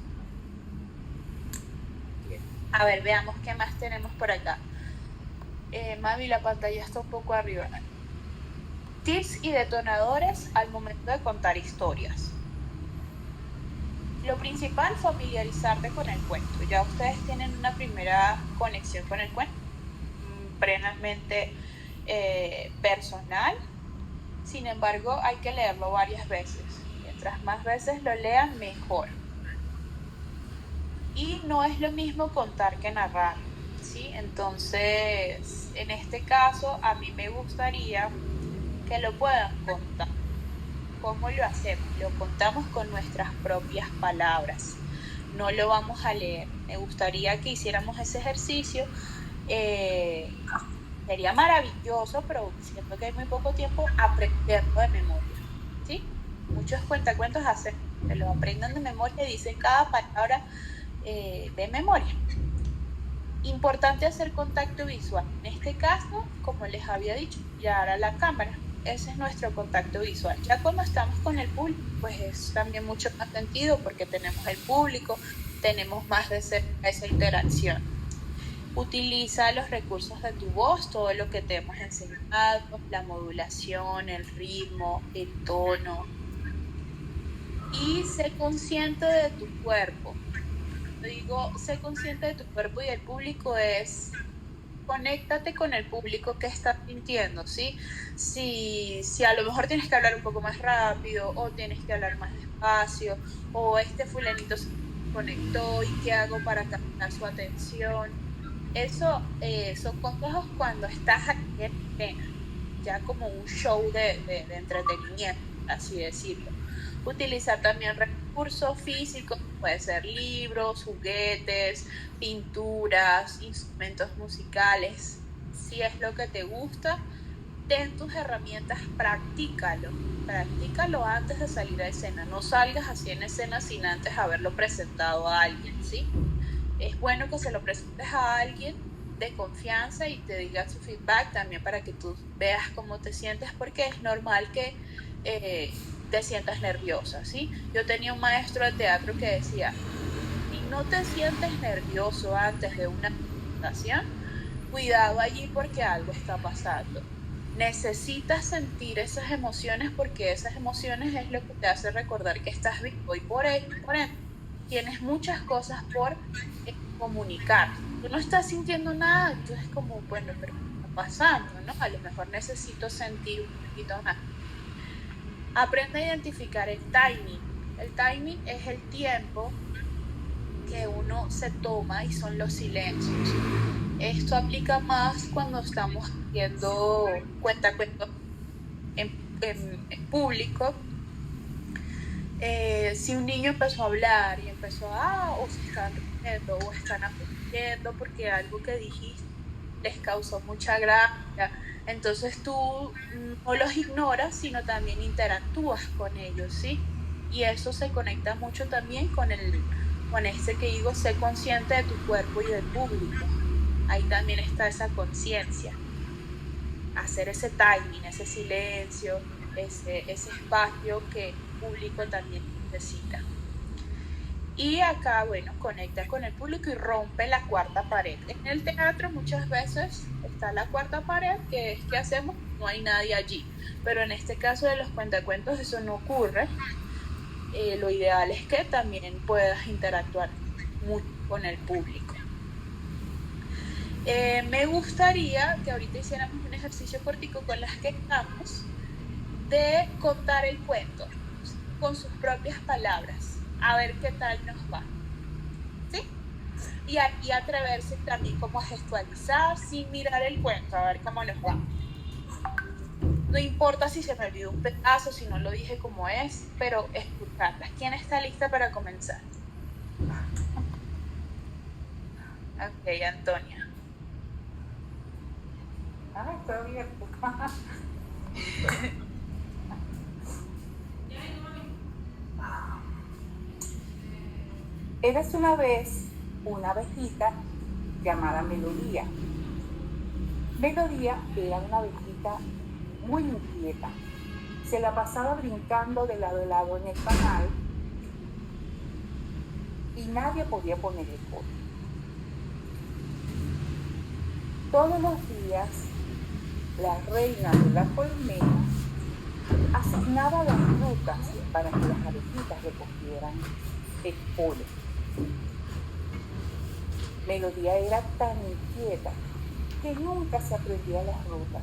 A ver, veamos qué más tenemos por acá. Mami, la pantalla está un poco arriba. Tips y detonadores al momento de contar historias. Lo principal, familiarizarte con el cuento. Ya ustedes tienen una primera conexión con el cuento, plenamente personal. Sin embargo, hay que leerlo varias veces. Mientras más veces lo lean, mejor. Y no es lo mismo contar que narrar, ¿sí? Entonces, en este caso, a mí me gustaría que lo puedan contar. ¿Cómo lo hacemos? Lo contamos con nuestras propias palabras. No lo vamos a leer. Me gustaría que hiciéramos ese ejercicio. Sería maravilloso, pero siento que hay muy poco tiempo aprenderlo de memoria. ¿Sí? Muchos cuentacuentos hacen, se lo aprenden de memoria y dicen cada palabra de memoria. Importante hacer contacto visual. En este caso, como les había dicho, mirar a la cámara. Ese es nuestro contacto visual. Ya cuando estamos con el público, pues es también mucho más sentido porque tenemos el público, tenemos más de cerca esa interacción. Utiliza los recursos de tu voz, todo lo que te hemos enseñado, la modulación, el ritmo, el tono. Y sé consciente de tu cuerpo. Digo, sé consciente de tu cuerpo y del público es conéctate con el público que estás sintiendo, ¿sí? Si a lo mejor tienes que hablar un poco más rápido o tienes que hablar más despacio o este fulanito se conectó y qué hago para captar su atención. Eso son consejos cuando estás aquí en escena, ya como un show de entretenimiento, así decirlo. Utilizar también recursos físicos, puede ser libros, juguetes, pinturas, instrumentos musicales. Si es lo que te gusta, ten tus herramientas, practícalo antes de salir a escena. No salgas así en escena sin antes haberlo presentado a alguien, ¿sí? Es bueno que se lo presentes a alguien de confianza y te diga su feedback también para que tú veas cómo te sientes, porque es normal que te sientas nerviosa, ¿sí? Yo tenía un maestro de teatro que decía, si no te sientes nervioso antes de una presentación, cuidado allí porque algo está pasando. Necesitas sentir esas emociones porque esas emociones es lo que te hace recordar que estás vivo y por ende tienes muchas cosas por comunicar. Tú no estás sintiendo nada, entonces como, bueno, pero ¿qué está pasando? ¿No? A lo mejor necesito sentir un poquito más. Aprende a identificar el timing. El timing es el tiempo que uno se toma y son los silencios. Esto aplica más cuando estamos haciendo cuentacuentos en público. Si un niño empezó a hablar y empezó o se están riendo o están aprendiendo porque algo que dijiste les causó mucha gracia, entonces tú no los ignoras, sino también interactúas con ellos, ¿sí? Y eso se conecta mucho también con este que digo, sé consciente de tu cuerpo y del público. Ahí también está esa conciencia. Hacer ese timing, ese silencio, ese espacio que el público también necesita. Y acá, bueno, conecta con el público y rompe la cuarta pared. En el teatro muchas veces está la cuarta pared, que es ¿qué hacemos? No hay nadie allí. Pero en este caso de los cuentacuentos eso no ocurre. Lo ideal es que también puedas interactuar mucho con el público. Me gustaría que ahorita hiciéramos un ejercicio cortico con las que estamos de contar el cuento con sus propias palabras, a ver qué tal nos va, ¿sí? Y atreverse también como a gestualizar sin mirar el cuento, a ver cómo nos va. No importa si se me olvidó un pedazo, si no lo dije como es, pero escucharlas. ¿Quién está lista para comenzar? Ok, Antonia. Estoy abierto. Eres una vez una abejita llamada Melodía. Melodía era una abejita muy inquieta. Se la pasaba brincando de lado a lado en el panal y nadie podía ponerle coto. Todos los días, la reina de la colmena asignaba las frutas para que las abejitas recogieran el polen. Melodía era tan inquieta que nunca se aprendía las rutas.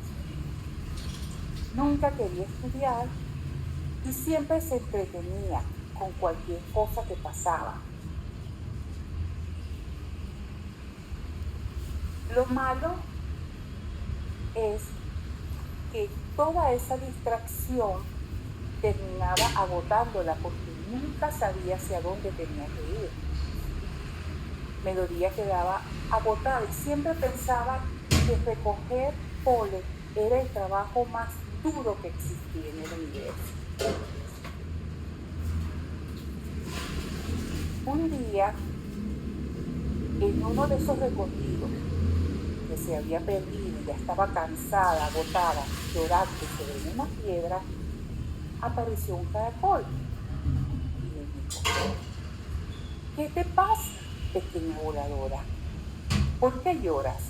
Nunca quería estudiar y siempre se entretenía con cualquier cosa que pasaba. Lo malo es que toda esa distracción terminaba agotándola porque nunca sabía hacia dónde tenía que ir. Melodía quedaba agotada y siempre pensaba que recoger polen era el trabajo más duro que existía en el universo. Un día, en uno de esos recorridos que se había perdido, ya estaba cansada, agotada, llorando sobre una piedra, apareció un caracol y le dijo: ¿qué te pasa, pequeña voladora? ¿Por qué lloras?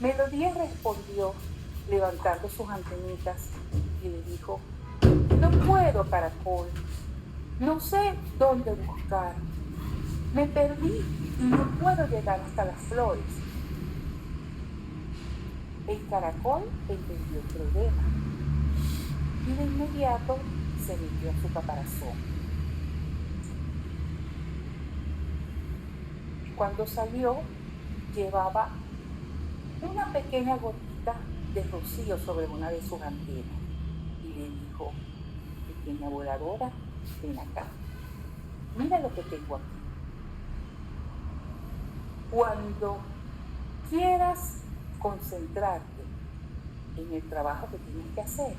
Melodía respondió levantando sus antenitas y le dijo: no puedo, caracol, no sé dónde buscar, me perdí y no puedo llegar hasta las flores. El caracol entendió el problema y de inmediato se metió a su caparazón. Cuando salió, llevaba una pequeña gotita de rocío sobre una de sus antenas y le dijo: pequeña voladora, ven acá, mira lo que tengo aquí. Cuando quieras concentrarte en el trabajo que tienes que hacer,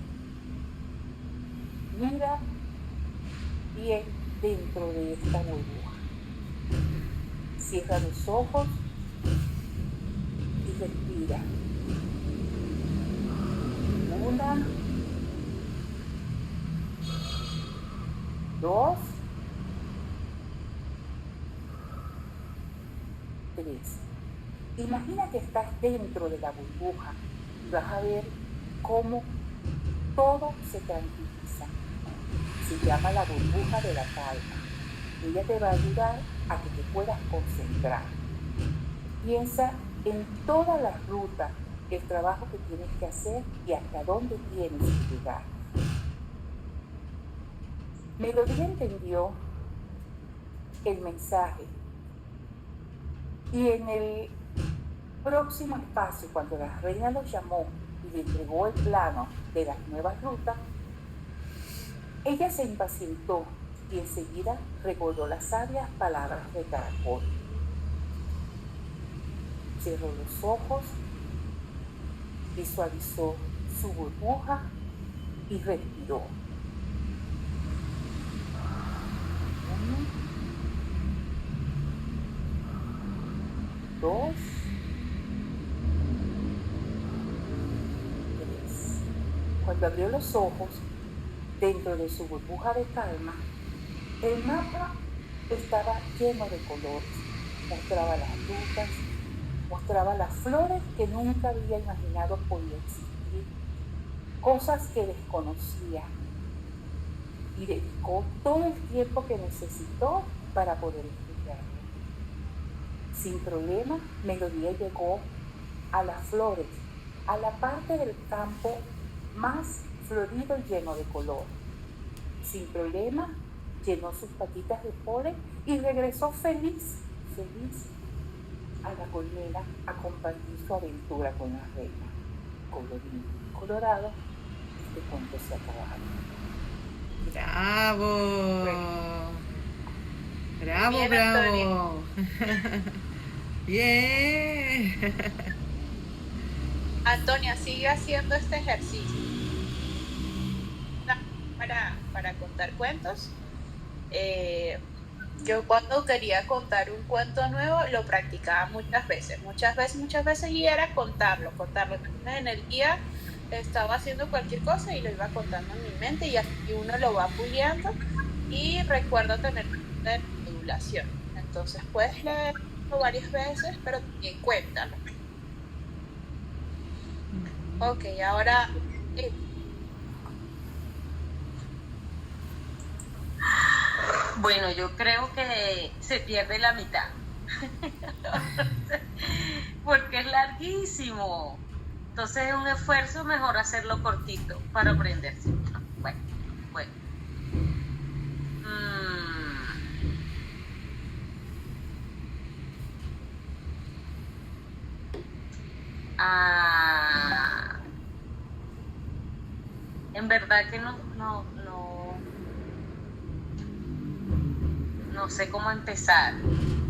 mira bien dentro de esta burbuja. Cierra los ojos y respira. 1, 2, 3. Imagina que estás dentro de la burbuja y vas a ver cómo todo se tranquiliza. Se llama la burbuja de la calma. Ella te va a ayudar a que te puedas concentrar. Piensa en todas las rutas, el trabajo que tienes que hacer y hasta dónde tienes que llegar. Melodía entendió el mensaje y en el próximo espacio, cuando la reina lo llamó y le entregó el plano de las nuevas rutas, ella se impacientó y enseguida recordó las sabias palabras de caracol. Cerró los ojos, visualizó su burbuja y respiró. 1, 2, 3. Cuando abrió los ojos, dentro de su burbuja de calma, el mapa estaba lleno de colores. Mostraba las rutas, mostraba las flores que nunca había imaginado podía existir, cosas que desconocía, y dedicó todo el tiempo que necesitó para poder explicarlo. Sin problema, Melodía llegó a las flores, a la parte del campo más florido y lleno de color. Sin problema, llenó sus patitas de polen y regresó feliz a la colmena a compartir su aventura con la reina. Colorín colorado, este cuento se ha acabado. ¡Bravo! Bueno. ¡Bravo, Bien, bravo! ¡Bien! Antonia, sigue haciendo este ejercicio. Para contar cuentos. Yo cuando quería contar un cuento nuevo lo practicaba muchas veces y era contarlo. En el día estaba haciendo cualquier cosa y lo iba contando en mi mente y así uno lo va puliendo y recuerdo tener una modulación. Entonces puedes leerlo varias veces, pero también cuéntalo. Ok, ahora... Bueno, yo creo que se pierde la mitad. Porque es larguísimo. Entonces es un esfuerzo, mejor hacerlo cortito para aprenderse. Bueno. En verdad que no sé cómo empezar.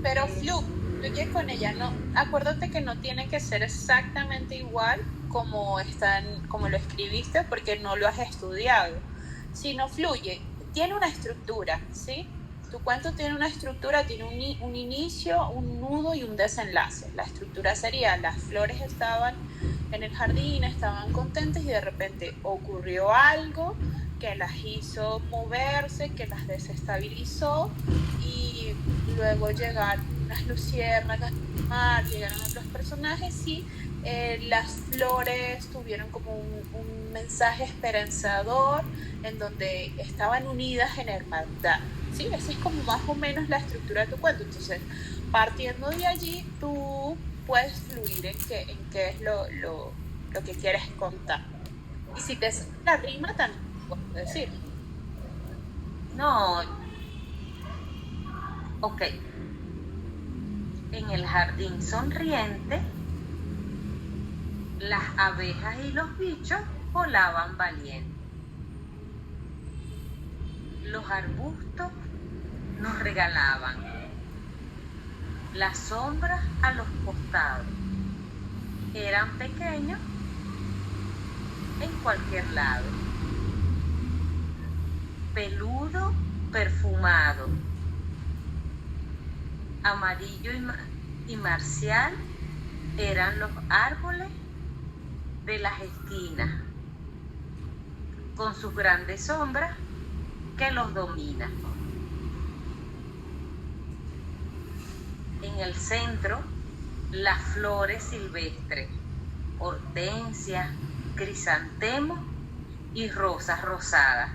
Pero fluye con ella, no, acuérdate que no tiene que ser exactamente igual como lo escribiste porque no lo has estudiado, sino fluye, tiene una estructura, ¿sí? Tu cuento tiene una estructura, tiene un inicio, un nudo y un desenlace. La estructura sería, las flores estaban en el jardín, estaban contentas y de repente ocurrió algo que las hizo moverse, que las desestabilizó, y luego llegaron unas luciérnagas, llegaron otros personajes y las flores tuvieron como un mensaje esperanzador en donde estaban unidas en hermandad. Sí, esa es como más o menos la estructura de tu cuento. Entonces, partiendo de allí, tú puedes fluir en qué es lo que quieres contar. Y si te sale la rima, también puedes decir. No, ok. En el jardín sonriente, las abejas y los bichos volaban valientes. Los arbustos nos regalaban las sombras a los costados. Eran pequeños en cualquier lado. Peludo, perfumado, amarillo y marcial eran los árboles de las esquinas, con sus grandes sombras que los dominan. En el centro, las flores silvestres, hortensias, crisantemos y rosas rosadas,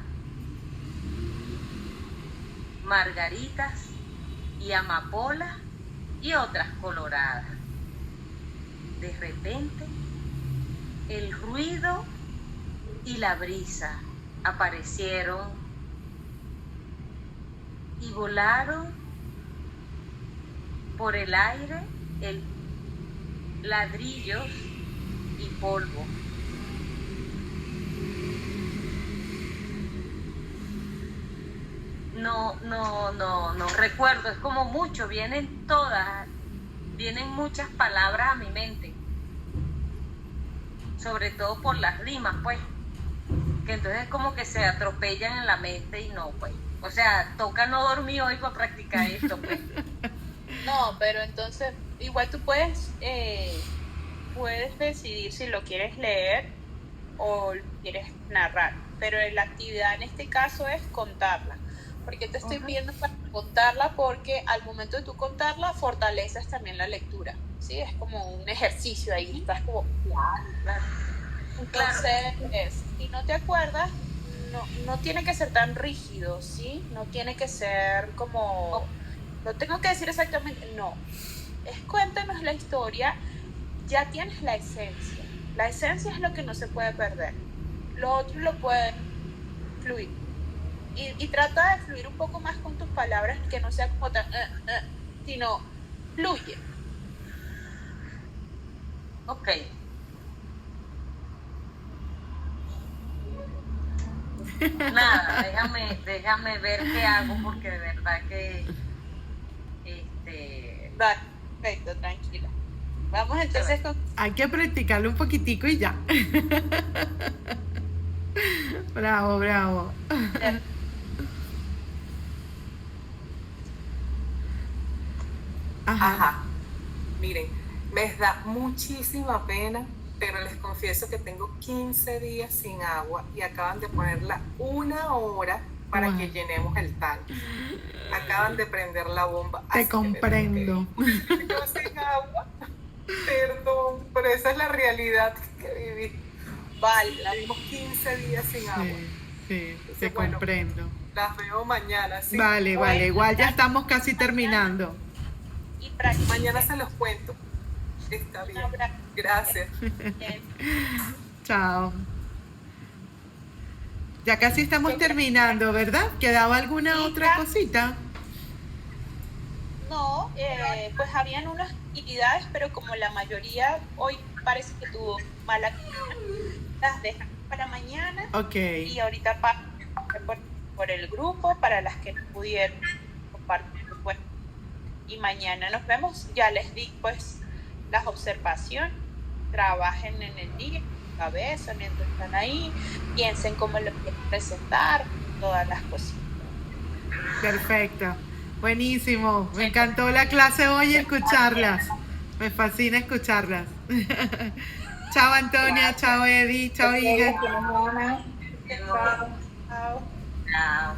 margaritas y amapolas y otras coloradas. De repente, el ruido y la brisa aparecieron y volaron por el aire ladrillos y polvo. No recuerdo, es como mucho, vienen muchas palabras a mi mente, sobre todo por las rimas, pues, que entonces como que se atropellan en la mente y no, pues, o sea, toca no dormir hoy para practicar esto, pues. No, pero entonces igual tú puedes decidir si lo quieres leer o lo quieres narrar, pero la actividad en este caso es contarla. Porque te estoy pidiendo para contarla, porque al momento de tú contarla fortaleces también la lectura, ¿sí? Es como un ejercicio ahí, estás como... Entonces, si no te acuerdas, no tiene que ser tan rígido, ¿sí? No tiene que ser como... No tengo que decir exactamente, no. Es cuéntanos la historia, ya tienes la esencia. La esencia es lo que no se puede perder. Lo otro lo puede fluir. Y trata de fluir un poco más con tus palabras, que no sea como tan, sino fluye. Ok. Nada, déjame ver qué hago, porque de verdad que Dale, perfecto, tranquila. Vamos entonces con... Hay que practicarlo un poquitico y ya. Bravo, bravo. Ajá. Miren, me da muchísima pena, pero les confieso que tengo 15 días sin agua y acaban de ponerla 1 hora para que llenemos el tanque. Acaban de prender la bomba. Te comprendo. Yo sin agua. Perdón, pero esa es la realidad que viví. Vale. Vivimos 15 días sin agua. Sí, Entonces, te comprendo. Las veo mañana, ¿sí? Vale, igual ya estamos casi terminando. Y mañana se los cuento. Está bien. Gracias. Chao. Ya casi estamos terminando, ¿verdad? ¿Quedaba alguna otra cosita? No, pues habían unas actividades, pero como la mayoría hoy parece que tuvo mala, las dejan para mañana. Ok. Y ahorita por el grupo, para las que no pudieron compartir, pues. Y mañana nos vemos. Ya les di pues las observaciones. Trabajen en el día, cabeza, mientras están ahí. Piensen cómo lo quieren presentar, todas las cositas. Perfecto. Buenísimo. Me encantó la clase hoy y escucharlas. Me fascina escucharlas. Chao Antonia, chao Eddie, chao Iga. Gracias, Ana. Chao. Chao. Chao.